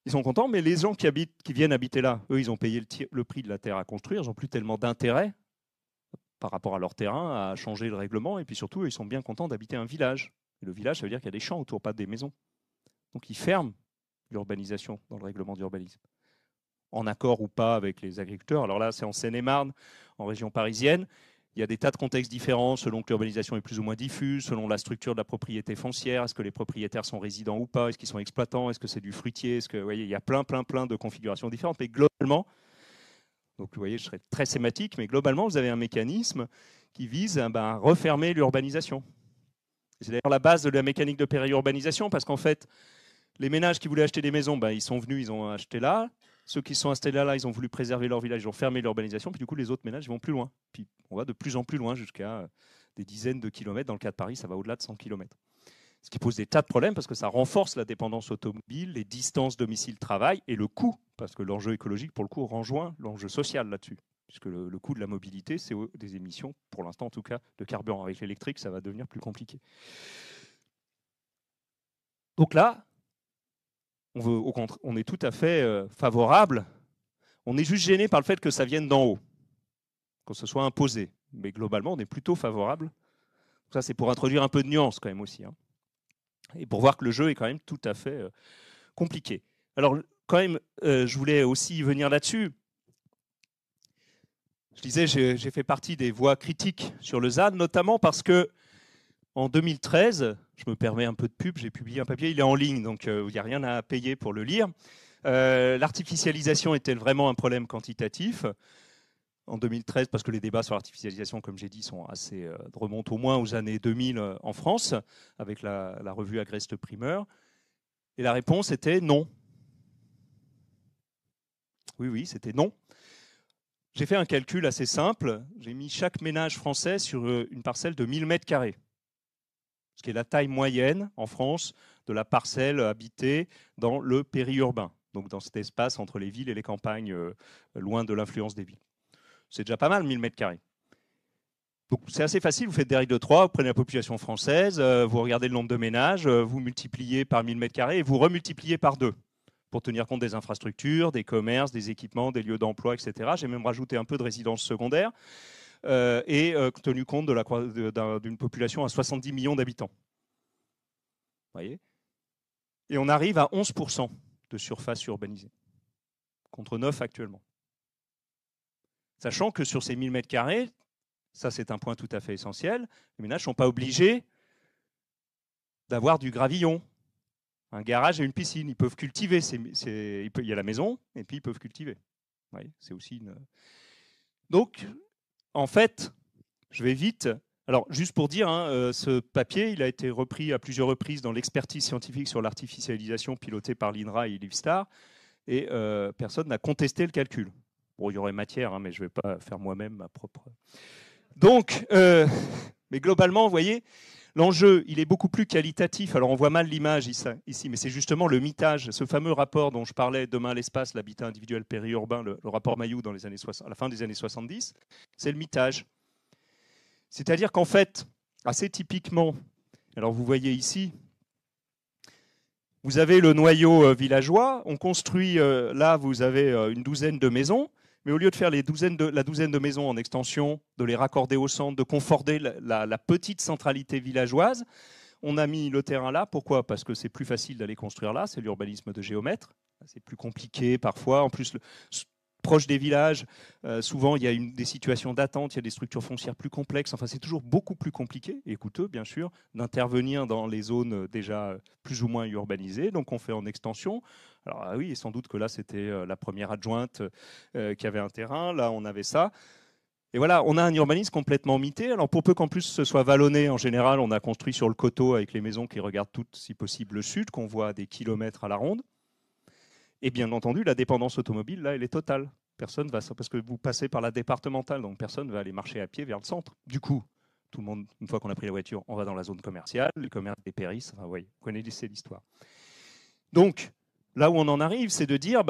Ils sont contents, mais les gens qui viennent habiter là, eux ils ont payé le prix de la terre à construire, ils n'ont plus tellement d'intérêt par rapport à leur terrain à changer le règlement, et puis surtout ils sont bien contents d'habiter un village. Et le village ça veut dire qu'il y a des champs autour, pas des maisons. Donc ils ferment l'urbanisation dans le règlement d'urbanisme, en accord ou pas avec les agriculteurs. Alors là, c'est en Seine-et-Marne, en région parisienne. Il y a des tas de contextes différents selon que l'urbanisation est plus ou moins diffuse, selon la structure de la propriété foncière. Est-ce que les propriétaires sont résidents ou pas? Est-ce qu'ils sont exploitants? Est-ce que c'est du fruitier? Vous voyez, il y a plein de configurations différentes. Mais globalement, donc vous voyez, je serais très schématique, mais globalement, vous avez un mécanisme qui vise à refermer l'urbanisation. C'est d'ailleurs la base de la mécanique de périurbanisation, parce qu'en fait, les ménages qui voulaient acheter des maisons, ils sont venus, ils ont acheté là. Ceux qui sont installés là, ils ont voulu préserver leur village, ils ont fermé l'urbanisation. Puis du coup, les autres ménages vont plus loin. Puis on va de plus en plus loin, jusqu'à des dizaines de kilomètres. Dans le cas de Paris, ça va au-delà de 100 kilomètres. Ce qui pose des tas de problèmes parce que ça renforce la dépendance automobile, les distances domicile-travail et le coût, parce que l'enjeu écologique, pour le coup, rejoint l'enjeu social là-dessus. Puisque le coût de la mobilité, c'est des émissions, pour l'instant en tout cas, de carburant. Avec l'électrique, ça va devenir plus compliqué. Donc là, on est tout à fait favorable. On est juste gêné par le fait que ça vienne d'en haut, que ce soit imposé. Mais globalement, on est plutôt favorable. Ça, c'est pour introduire un peu de nuance quand même aussi. Et pour voir que le jeu est quand même tout à fait compliqué. Alors, quand même, je voulais aussi venir là-dessus. Je disais, j'ai fait partie des voix critiques sur le ZAN, notamment parce que en 2013, je me permets un peu de pub, j'ai publié un papier, il est en ligne, donc il n'y a rien à payer pour le lire. L'artificialisation est-elle vraiment un problème quantitatif? En 2013, parce que les débats sur l'artificialisation, comme j'ai dit, remontent au moins aux années 2000 en France, avec la revue Agreste Primeur. Et la réponse était non. Oui, c'était non. J'ai fait un calcul assez simple. J'ai mis chaque ménage français sur une parcelle de 1000 mètres carrés, ce qui est la taille moyenne en France de la parcelle habitée dans le périurbain, donc dans cet espace entre les villes et les campagnes, loin de l'influence des villes. C'est déjà pas mal, 1000 mètres carrés. Donc c'est assez facile, vous faites des règles de 3, vous prenez la population française, vous regardez le nombre de ménages, vous multipliez par 1000 m² et vous remultipliez par 2 pour tenir compte des infrastructures, des commerces, des équipements, des lieux d'emploi, etc. J'ai même rajouté un peu de résidences secondaires et tenu compte d'une population à 70 millions d'habitants. Voyez ? Et on arrive à 11% de surface urbanisée, contre 9 actuellement. Sachant que sur ces 1000 m², ça c'est un point tout à fait essentiel, les ménages ne sont pas obligés d'avoir du gravillon, un garage et une piscine. Ils peuvent cultiver, il y a la maison, et puis ils peuvent cultiver. Vous voyez, c'est aussi une... Donc, en fait, je vais vite... Alors, juste pour dire, ce papier, il a été repris à plusieurs reprises dans l'expertise scientifique sur l'artificialisation pilotée par l'INRA et Livstar, et personne n'a contesté le calcul. Bon, il y aurait matière, mais je ne vais pas faire moi-même ma propre... Donc, mais globalement, vous voyez, l'enjeu, il est beaucoup plus qualitatif. Alors, on voit mal l'image ici, mais c'est justement le mitage, ce fameux rapport dont je parlais, Demain l'espace, l'habitat individuel périurbain, le rapport Mailloux dans les années 60, à la fin des années 70, c'est le mitage. C'est-à-dire qu'en fait, assez typiquement, alors vous voyez ici, vous avez le noyau villageois, on construit, là vous avez une douzaine de maisons, mais au lieu de faire la douzaine de maisons en extension, de les raccorder au centre, de conforter la petite centralité villageoise, on a mis le terrain là. Pourquoi ? Parce que c'est plus facile d'aller construire là, c'est l'urbanisme de géomètre, c'est plus compliqué parfois, en plus proche des villages, souvent il y a des situations d'attente, il y a des structures foncières plus complexes, enfin c'est toujours beaucoup plus compliqué et coûteux bien sûr d'intervenir dans les zones déjà plus ou moins urbanisées, donc on fait en extension. Alors oui, et sans doute que là c'était la première adjointe qui avait un terrain, là on avait ça. Et voilà, on a un urbanisme complètement mité. Alors pour peu qu'en plus ce soit vallonné, en général on a construit sur le coteau avec les maisons qui regardent toutes si possible le sud, qu'on voit à des kilomètres à la ronde. Et bien entendu, la dépendance automobile, là, elle est totale. Personne va, parce que vous passez par la départementale, donc personne ne va aller marcher à pied vers le centre. Du coup, tout le monde, une fois qu'on a pris la voiture, on va dans la zone commerciale, les commerces dépérissent. Enfin, oui, vous connaissez l'histoire. Donc, là où on en arrive, c'est de dire,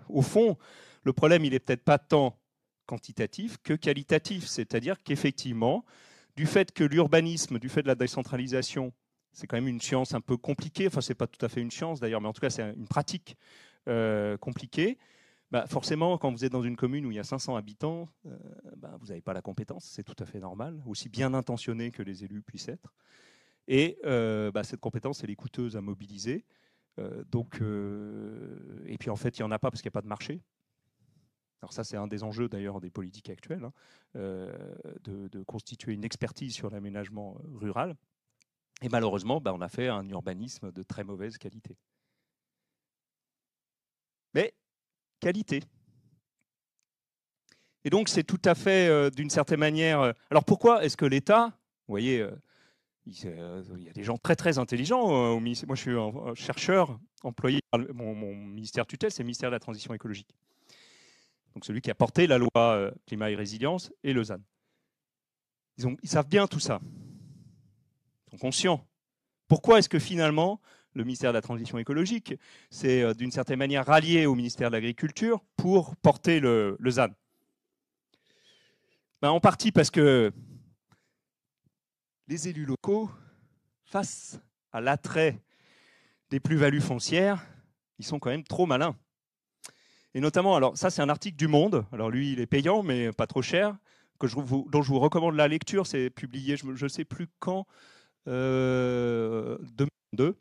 au fond, le problème, il n'est peut-être pas tant quantitatif que qualitatif. C'est-à-dire qu'effectivement, du fait que l'urbanisme, du fait de la décentralisation, c'est quand même une science un peu compliquée. Enfin, ce n'est pas tout à fait une science d'ailleurs, mais en tout cas, c'est une pratique compliquée. Forcément, quand vous êtes dans une commune où il y a 500 habitants, vous n'avez pas la compétence, c'est tout à fait normal, aussi bien intentionné que les élus puissent être. Et cette compétence, elle est coûteuse à mobiliser. Et puis en fait, il n'y en a pas parce qu'il n'y a pas de marché. Alors ça, c'est un des enjeux d'ailleurs des politiques actuelles, de constituer une expertise sur l'aménagement rural. Et malheureusement, on a fait un urbanisme de très mauvaise qualité. Mais qualité. Et donc, c'est tout à fait, d'une certaine manière... Alors, pourquoi est-ce que l'État, vous voyez, il y a des gens très, très intelligents au ministère. Moi, je suis un chercheur employé par mon ministère tutelle, c'est le ministère de la Transition écologique. Donc, celui qui a porté la loi Climat et Résilience et le ZAN. Ils savent bien tout ça. Ils sont conscients. Pourquoi est-ce que finalement... le ministère de la Transition écologique, c'est d'une certaine manière rallié au ministère de l'Agriculture pour porter le ZAN. En partie parce que les élus locaux, face à l'attrait des plus-values foncières, ils sont quand même trop malins. Et notamment, alors ça c'est un article du Monde, alors lui il est payant mais pas trop cher, dont je vous recommande la lecture, c'est publié je ne sais plus quand, 2022.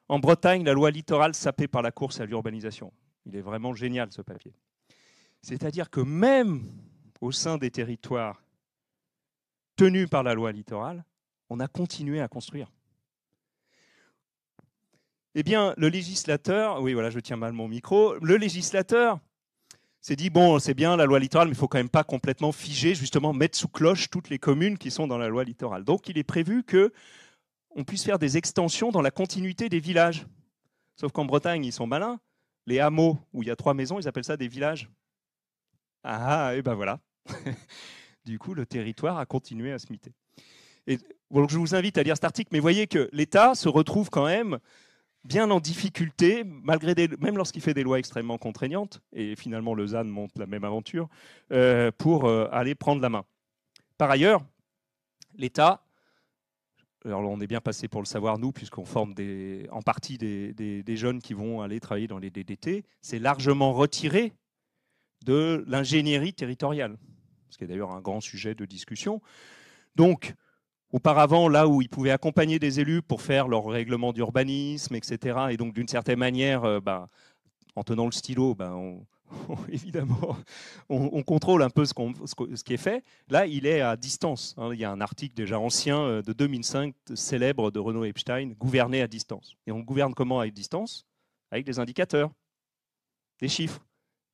En Bretagne, la loi littorale sapée par la course à l'urbanisation. Il est vraiment génial ce papier. C'est-à-dire que même au sein des territoires tenus par la loi littorale, on a continué à construire. Eh bien, le législateur, oui voilà, je tiens mal mon micro, le législateur s'est dit, bon, c'est bien la loi littorale, mais il ne faut quand même pas complètement figer, justement mettre sous cloche toutes les communes qui sont dans la loi littorale. Donc il est prévu que on puisse faire des extensions dans la continuité des villages. Sauf qu'en Bretagne, ils sont malins. Les hameaux où il y a 3 maisons, ils appellent ça des villages. Ah, et ben voilà. Du coup, le territoire a continué à se miter. Et donc, je vous invite à lire cet article, mais voyez que l'État se retrouve quand même bien en difficulté, même lorsqu'il fait des lois extrêmement contraignantes, et finalement le ZAN monte la même aventure, pour aller prendre la main. Par ailleurs, L'État, alors on est bien passé pour le savoir nous, puisqu'on forme en partie des jeunes qui vont aller travailler dans les DDT, c'est largement retiré de l'ingénierie territoriale, ce qui est d'ailleurs un grand sujet de discussion. Donc, auparavant, là où ils pouvaient accompagner des élus pour faire leur règlement d'urbanisme, etc., et donc d'une certaine manière, en tenant le stylo, évidemment, on contrôle un peu ce qui est fait. Là, il est à distance. Il y a un article déjà ancien de 2005, célèbre, de Renaud Epstein, gouverner à distance. Et on gouverne comment à distance? Avec des indicateurs, des chiffres.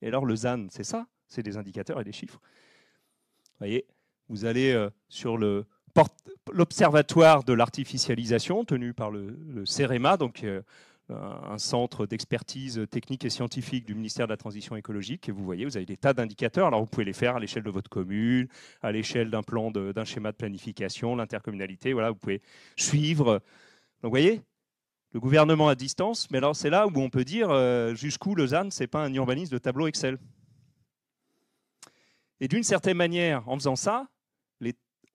Et alors le ZAN, c'est ça, c'est des indicateurs et des chiffres. Vous voyez, vous allez sur l'observatoire de l'artificialisation tenu par le CEREMA, donc un centre d'expertise technique et scientifique du ministère de la Transition écologique. Et vous voyez, vous avez des tas d'indicateurs. Alors vous pouvez les faire à l'échelle de votre commune, à l'échelle d'un plan, d'un schéma de planification, l'intercommunalité. Voilà, vous pouvez suivre. Donc vous voyez, le gouvernement à distance. Mais alors c'est là où on peut dire jusqu'où le ZAN, c'est pas un urbanisme de tableau Excel. Et d'une certaine manière, en faisant ça,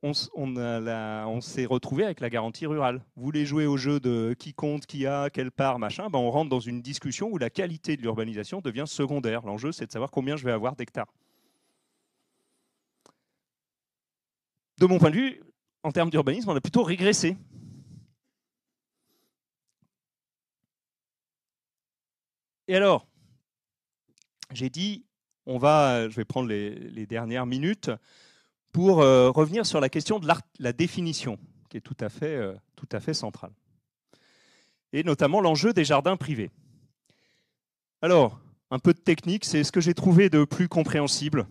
on s'est retrouvé avec la garantie rurale. Vous voulez jouer au jeu de qui compte, qui a, quelle part, machin, on rentre dans une discussion où la qualité de l'urbanisation devient secondaire. L'enjeu, c'est de savoir combien je vais avoir d'hectares. De mon point de vue, en termes d'urbanisme, on a plutôt régressé. Et alors, j'ai dit, je vais prendre les dernières minutes pour revenir sur la question de la définition, qui est tout à fait centrale. Et notamment l'enjeu des jardins privés. Alors, un peu de technique, c'est ce que j'ai trouvé de plus compréhensible.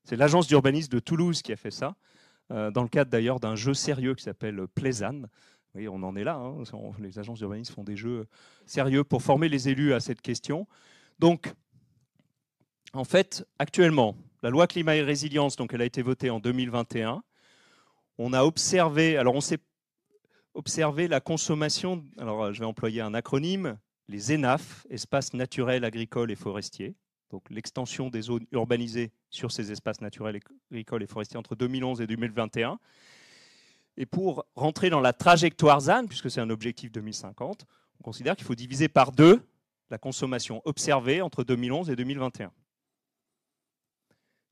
C'est l'agence d'urbanisme de Toulouse qui a fait ça, dans le cadre d'ailleurs d'un jeu sérieux qui s'appelle Plaisanne. Vous voyez, on en est là, hein. Les agences d'urbanisme font des jeux sérieux pour former les élus à cette question. Donc, en fait, actuellement, la loi climat et résilience, donc elle a été votée en 2021. On a observé, alors on s'est observé la consommation, alors je vais employer un acronyme, les ENAF, espaces naturels, agricoles et forestiers, donc l'extension des zones urbanisées sur ces espaces naturels, agricoles et forestiers entre 2011 et 2021. Et pour rentrer dans la trajectoire ZAN, puisque c'est un objectif 2050, on considère qu'il faut diviser par 2 la consommation observée entre 2011 et 2021.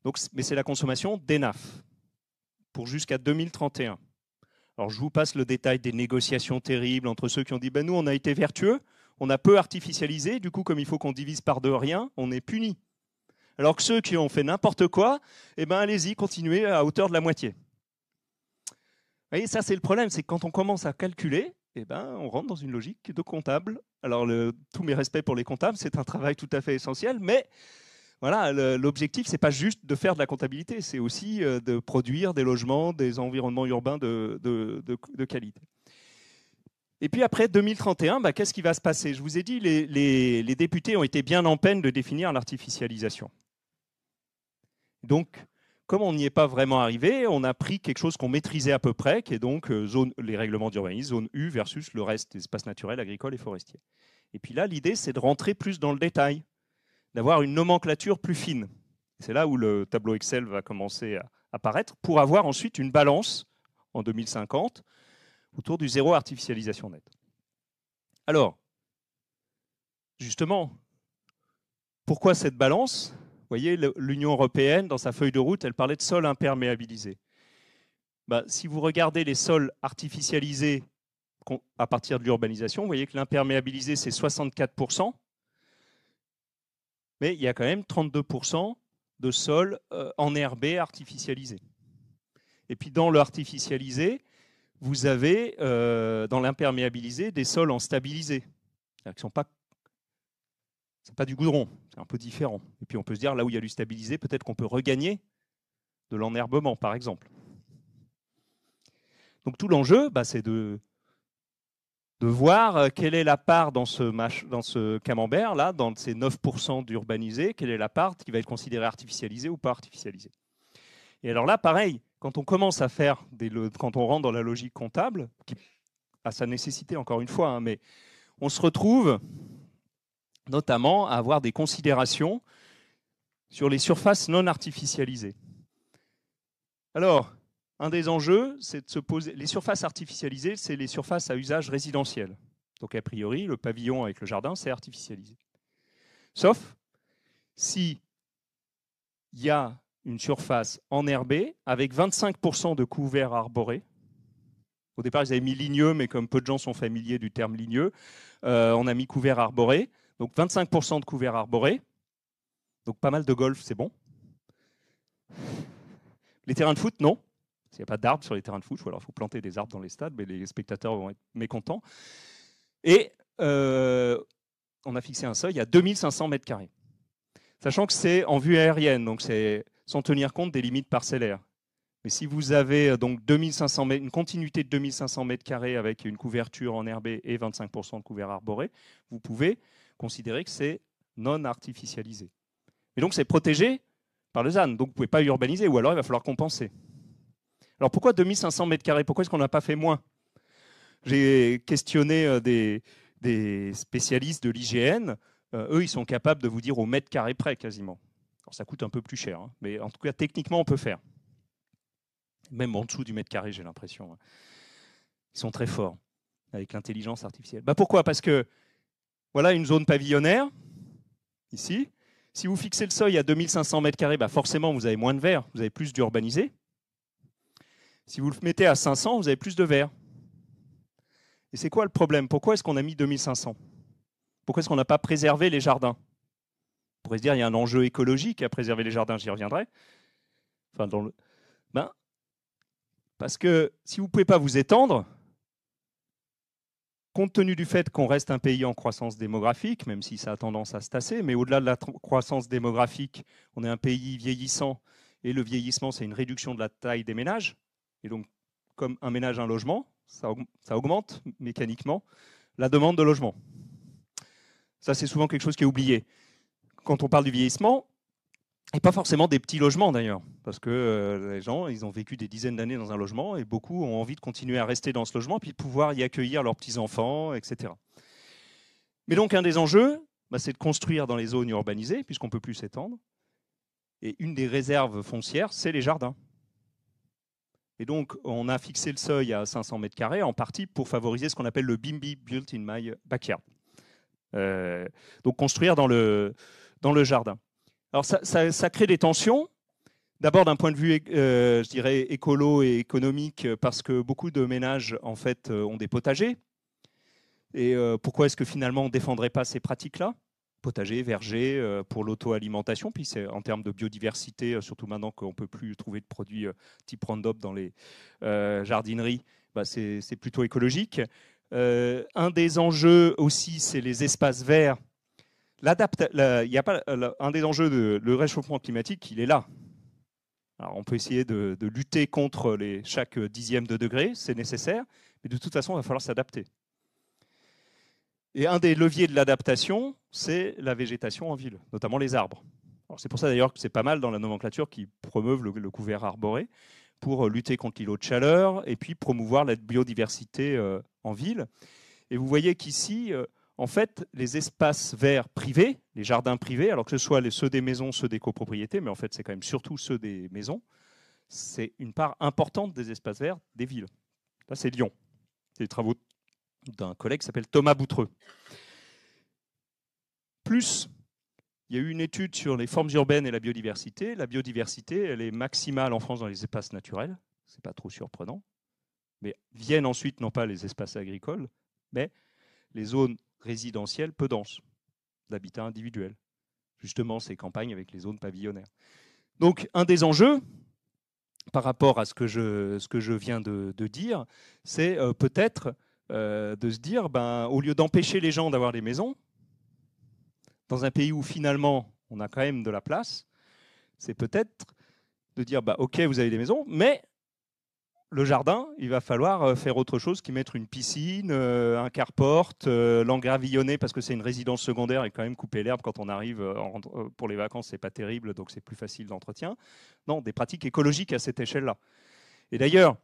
Donc, mais c'est la consommation d'ENAF pour jusqu'à 2031. Alors je vous passe le détail des négociations terribles entre ceux qui ont dit nous on a été vertueux, on a peu artificialisé, du coup comme il faut qu'on divise par 2 rien, on est puni. Alors que ceux qui ont fait n'importe quoi, allez-y, continuez à hauteur de la moitié. Vous voyez, ça c'est le problème, c'est que quand on commence à calculer, on rentre dans une logique de comptable. Alors tous mes respects pour les comptables, c'est un travail tout à fait essentiel, mais voilà, l'objectif, c'est pas juste de faire de la comptabilité, c'est aussi de produire des logements, des environnements urbains de qualité. Et puis après 2031, qu'est-ce qui va se passer? Je vous ai dit, les députés ont été bien en peine de définir l'artificialisation. Donc, comme on n'y est pas vraiment arrivé, on a pris quelque chose qu'on maîtrisait à peu près, qui est donc les règlements d'urbanisme, zone U versus le reste des espaces naturels, agricoles et forestiers. Et puis là, l'idée, c'est de rentrer plus dans le détail, d'avoir une nomenclature plus fine. C'est là où le tableau Excel va commencer à apparaître pour avoir ensuite une balance en 2050 autour du zéro artificialisation nette. Alors, justement, pourquoi cette balance? Vous voyez, l'Union européenne, dans sa feuille de route, elle parlait de sols imperméabilisés. Si vous regardez les sols artificialisés à partir de l'urbanisation, vous voyez que l'imperméabilisé, c'est 64%. Mais il y a quand même 32% de sols enherbés artificialisés. Et puis dans l'artificialisé, vous avez dans l'imperméabilisé des sols en stabilisé. C'est-à-dire qu'ils c'est pas du goudron, c'est un peu différent. Et puis on peut se dire, là où il y a du stabilisé, peut-être qu'on peut regagner de l'enherbement, par exemple. Donc tout l'enjeu, c'est de voir quelle est la part dans ce camembert, là, dans ces 9% d'urbanisé, quelle est la part qui va être considérée artificialisée ou pas artificialisée. Et alors là, pareil, quand on commence à faire, quand on rentre dans la logique comptable, qui a sa nécessité encore une fois, mais on se retrouve notamment à avoir des considérations sur les surfaces non artificialisées. Alors, un des enjeux, c'est de se poser. Les surfaces artificialisées, c'est les surfaces à usage résidentiel. Donc, a priori, le pavillon avec le jardin, c'est artificialisé. Sauf si il y a une surface enherbée avec 25% de couverts arborés. Au départ, ils avaient mis ligneux, mais comme peu de gens sont familiers du terme ligneux, on a mis couvert arboré. Donc 25% de couverts arborés. Donc pas mal de golf, c'est bon. Les terrains de foot, non. Il n'y a pas d'arbres sur les terrains de foot, alors il faut planter des arbres dans les stades, mais les spectateurs vont être mécontents. Et on a fixé un seuil à 2500 mètres carrés. Sachant que c'est en vue aérienne, donc c'est sans tenir compte des limites parcellaires. Mais si vous avez donc une continuité de 2500 mètres carrés avec une couverture enherbée et 25% de couvert arboré, vous pouvez considérer que c'est non artificialisé. Et donc c'est protégé par le ZAN, donc vous ne pouvez pas urbaniser, ou alors il va falloir compenser. Alors pourquoi 2500 mètres carrés? Pourquoi est-ce qu'on n'a pas fait moins? J'ai questionné des spécialistes de l'IGN. Eux, ils sont capables de vous dire au mètre carré près quasiment. Alors ça coûte un peu plus cher, hein, mais en tout cas techniquement on peut faire. Même en dessous du mètre carré, j'ai l'impression. Ils sont très forts avec l'intelligence artificielle. Pourquoi? Parce que voilà une zone pavillonnaire, ici. Si vous fixez le seuil à 2500 mètres carrés, forcément vous avez moins de verre, vous avez plus d'urbanisé. Si vous le mettez à 500, vous avez plus de verre. Et c'est quoi le problème? Pourquoi est-ce qu'on a mis 2500? Pourquoi est-ce qu'on n'a pas préservé les jardins? On pourrait se dire qu'il y a un enjeu écologique à préserver les jardins, j'y reviendrai. Enfin, parce que si vous ne pouvez pas vous étendre, compte tenu du fait qu'on reste un pays en croissance démographique, même si ça a tendance à se tasser, mais au-delà de la croissance démographique, on est un pays vieillissant, et le vieillissement, c'est une réduction de la taille des ménages. Et donc, comme un ménage, un logement, ça augmente mécaniquement la demande de logement. Ça, c'est souvent quelque chose qui est oublié. Quand on parle du vieillissement, et pas forcément des petits logements d'ailleurs, parce que les gens, ils ont vécu des dizaines d'années dans un logement et beaucoup ont envie de continuer à rester dans ce logement puis de pouvoir y accueillir leurs petits-enfants, etc. Mais donc un des enjeux, c'est de construire dans les zones urbanisées, puisqu'on ne peut plus s'étendre. Et une des réserves foncières, c'est les jardins. Et donc on a fixé le seuil à 500 mètres carrés, en partie pour favoriser ce qu'on appelle le BIMBY, Built in My Backyard. Donc construire dans le jardin. Alors ça crée des tensions, d'abord d'un point de vue, je dirais, écolo et économique, parce que beaucoup de ménages, en fait, ont des potagers. Et pourquoi est-ce que finalement on ne défendrait pas ces pratiques-là? Potager, verger, pour l'auto-alimentation, puis c'est en termes de biodiversité, surtout maintenant qu'on ne peut plus trouver de produits type Roundup dans les jardineries, c'est plutôt écologique. Un des enjeux aussi, c'est les espaces verts. Un des enjeux du réchauffement climatique, il est là. Alors, on peut essayer de lutter contre chaque dixième de degré, c'est nécessaire, mais de toute façon, il va falloir s'adapter. Et un des leviers de l'adaptation, c'est la végétation en ville, notamment les arbres. C'est pour ça d'ailleurs que c'est pas mal dans la nomenclature qui promeuvent le couvert arboré pour lutter contre l'îlot de chaleur et puis promouvoir la biodiversité en ville. Et vous voyez qu'ici, en fait, les espaces verts privés, les jardins privés, alors que ce soit ceux des maisons, ceux des copropriétés, mais en fait, c'est quand même surtout ceux des maisons, c'est une part importante des espaces verts des villes. Là, c'est Lyon. C'est les travaux d'un collègue qui s'appelle Thomas Boutreux. Plus, il y a eu une étude sur les formes urbaines et la biodiversité. La biodiversité, elle est maximale en France dans les espaces naturels. Ce n'est pas trop surprenant. Mais viennent ensuite, non pas les espaces agricoles, mais les zones résidentielles peu denses, d'habitat individuel. Justement, ces campagnes avec les zones pavillonnaires. Donc, un des enjeux, par rapport à ce que je viens de dire, c'est peut-être de se dire, au lieu d'empêcher les gens d'avoir des maisons, dans un pays où finalement on a quand même de la place, c'est peut-être de dire, ok, vous avez des maisons, mais le jardin, il va falloir faire autre chose qu'y mettre une piscine, un carport, l'engravillonner parce que c'est une résidence secondaire et quand même couper l'herbe quand on arrive pour les vacances, c'est pas terrible, donc c'est plus facile d'entretien. Non, des pratiques écologiques à cette échelle-là. Et d'ailleurs,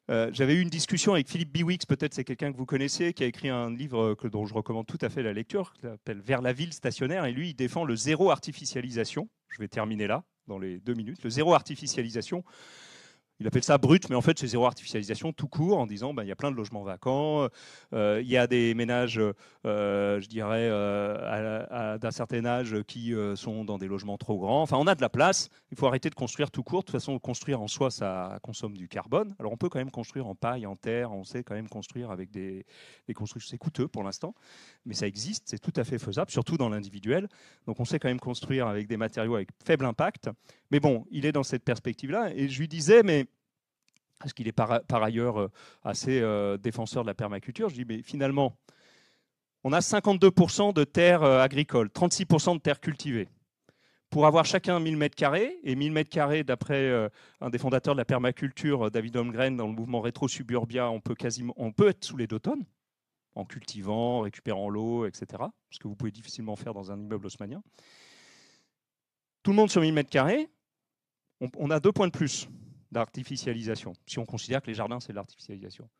j'avais eu une discussion avec Philippe Biwix, peut-être c'est quelqu'un que vous connaissez, qui a écrit un livre dont je recommande tout à fait la lecture, qui s'appelle Vers la ville stationnaire, et lui, il défend le zéro artificialisation. Je vais terminer là, dans les 2 minutes. Le zéro artificialisation, Il appelle ça brut, mais en fait, c'est zéro artificialisation tout court, en disant il y a plein de logements vacants, il y a des ménages, je dirais, d'un certain âge qui sont dans des logements trop grands. Enfin, on a de la place, il faut arrêter de construire tout court. De toute façon, construire en soi, ça consomme du carbone. Alors, on peut quand même construire en paille, en terre, on sait quand même construire avec des constructions. C'est coûteux pour l'instant, mais ça existe, c'est tout à fait faisable, surtout dans l'individuel. Donc, on sait quand même construire avec des matériaux avec faible impact. Mais bon, il est dans cette perspective-là. Et je lui disais, mais parce qu'il est par ailleurs assez défenseur de la permaculture, je dis, mais finalement, on a 52% de terres agricoles, 36% de terres cultivées. Pour avoir chacun 1000 m², et 1000 m², d'après un des fondateurs de la permaculture, David Holmgren, dans le mouvement Rétro-Suburbia, on peut être sous les 2 tonnes, en cultivant, en récupérant l'eau, etc. Ce que vous pouvez difficilement faire dans un immeuble haussmannien. Tout le monde sur 1000 m², on a 2 points de plus d'artificialisation, si on considère que les jardins, c'est de l'artificialisation.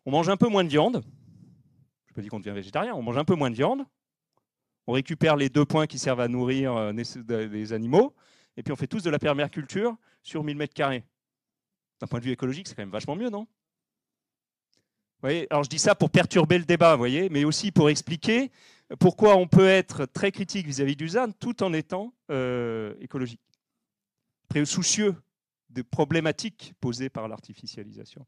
On mange un peu moins de viande. Je ne pas dire qu'on devient végétarien, on mange un peu moins de viande. On récupère les 2 points qui servent à nourrir les animaux. Et puis on fait tous de la permaculture sur 1000 m². D'un point de vue écologique, c'est quand même vachement mieux, non? Vous voyez, alors je dis ça pour perturber le débat, vous voyez, mais aussi pour expliquer pourquoi on peut être très critique vis-à-vis du ZAN tout en étant écologique. Soucieux des problématiques posées par l'artificialisation.